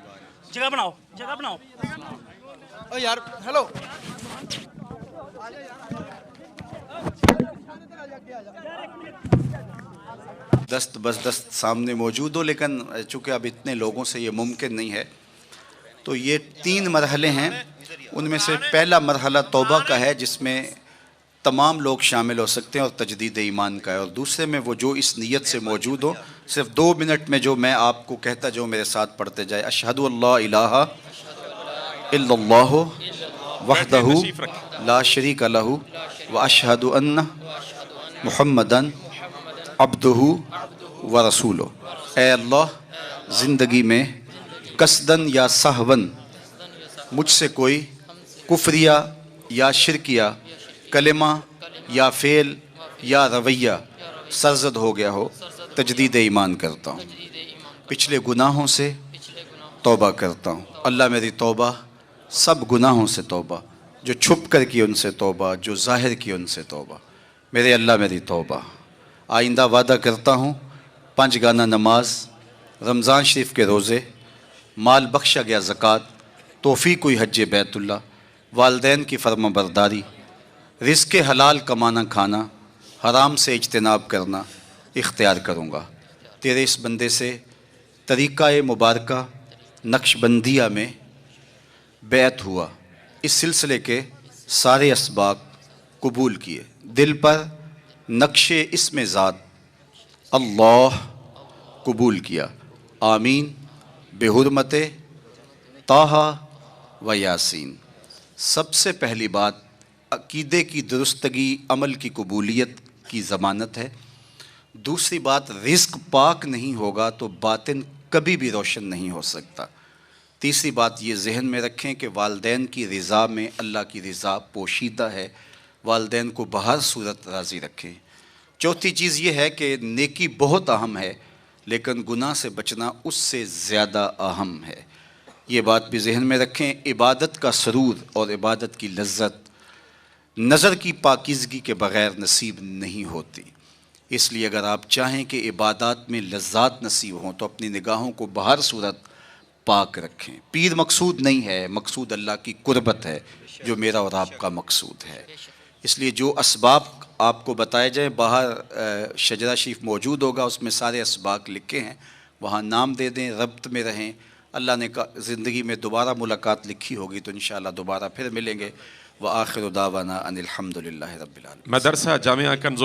جگہ بناؤ، جگہ بناؤ۔ او یار ہیلو دست بس دست سامنے موجود ہو، لیکن چونکہ اب اتنے لوگوں سے یہ ممکن نہیں ہے، تو یہ 3 مرحلے ہیں. ان میں سے پہلا مرحلہ توبہ کا ہے، جس میں تمام لوگ شامل ہو سکتے ہیں، اور تجدید ایمان کا ہے. اور دوسرے میں وہ جو اس نیت سے موجود ہو، صرف 2 منٹ میں جو میں آپ کو کہتا جو میرے ساتھ پڑھتے جائے. اشہد اللہ الہ الا اللہ وحدہ لا شریک لہ واشہد ان محمدن عبدہ ورسولہ. اے اللہ، زندگی میں قصدن یا سہون مجھ سے کوئی کفریہ یا شرکیہ کلمہ یا فعل یا رویہ سرزد ہو گیا ہو، تجدید ایمان کرتا ہوں. پچھلے گناہوں سے توبہ کرتا ہوں. اللہ میری توبہ، سب گناہوں سے توبہ، جو چھپ کر کی ان سے توبہ، جو ظاہر کی ان سے توبہ. میرے اللہ میری توبہ. آئندہ وعدہ کرتا ہوں 5 گانہ نماز، رمضان شریف کے روزے، مال بخشا گیا زکوٰۃ، توفیق ہوئی حج بیت اللہ، والدین کی فرما برداری، رزق حلال کمانا کھانا، حرام سے اجتناب کرنا اختیار کروں گا. تیرے اس بندے سے طریقہ مبارکہ نقش بندیہ میں بیعت ہوا، اس سلسلے کے سارے اسباق قبول کیے، دل پر نقش اسم ذات اللہ قبول کیا. آمین بحرمت طٰہٰ و یاسین. سب سے پہلی بات عقیدے کی درستگی، عمل کی قبولیت کی ضمانت ہے. دوسری بات، رزق پاک نہیں ہوگا تو باطن کبھی بھی روشن نہیں ہو سکتا. تیسری بات یہ ذہن میں رکھیں کہ والدین کی رضا میں اللہ کی رضا پوشیدہ ہے، والدین کو بہر صورت راضی رکھیں. چوتھی چیز یہ ہے کہ نیکی بہت اہم ہے، لیکن گناہ سے بچنا اس سے زیادہ اہم ہے. یہ بات بھی ذہن میں رکھیں. عبادت کا سرور اور عبادت کی لذت نظر کی پاکیزگی کے بغیر نصیب نہیں ہوتی. اس لیے اگر آپ چاہیں کہ عبادات میں لذات نصیب ہوں تو اپنی نگاہوں کو بہر صورت پاک رکھیں. پیر مقصود نہیں ہے، مقصود اللہ کی قربت ہے، جو میرا اور آپ کا مقصود ہے. اس لیے جو اسباب آپ کو بتائے جائیں، باہر شجرہ شریف موجود ہوگا، اس میں سارے اسباق لکھے ہیں، وہاں نام دے دیں، ربط میں رہیں. اللہ نے زندگی میں دوبارہ ملاقات لکھی ہوگی تو انشاءاللہ دوبارہ پھر ملیں گے. وآخر دعوانا ان الحمد للہ رب العالمین. مدرسہ جامعہ کنز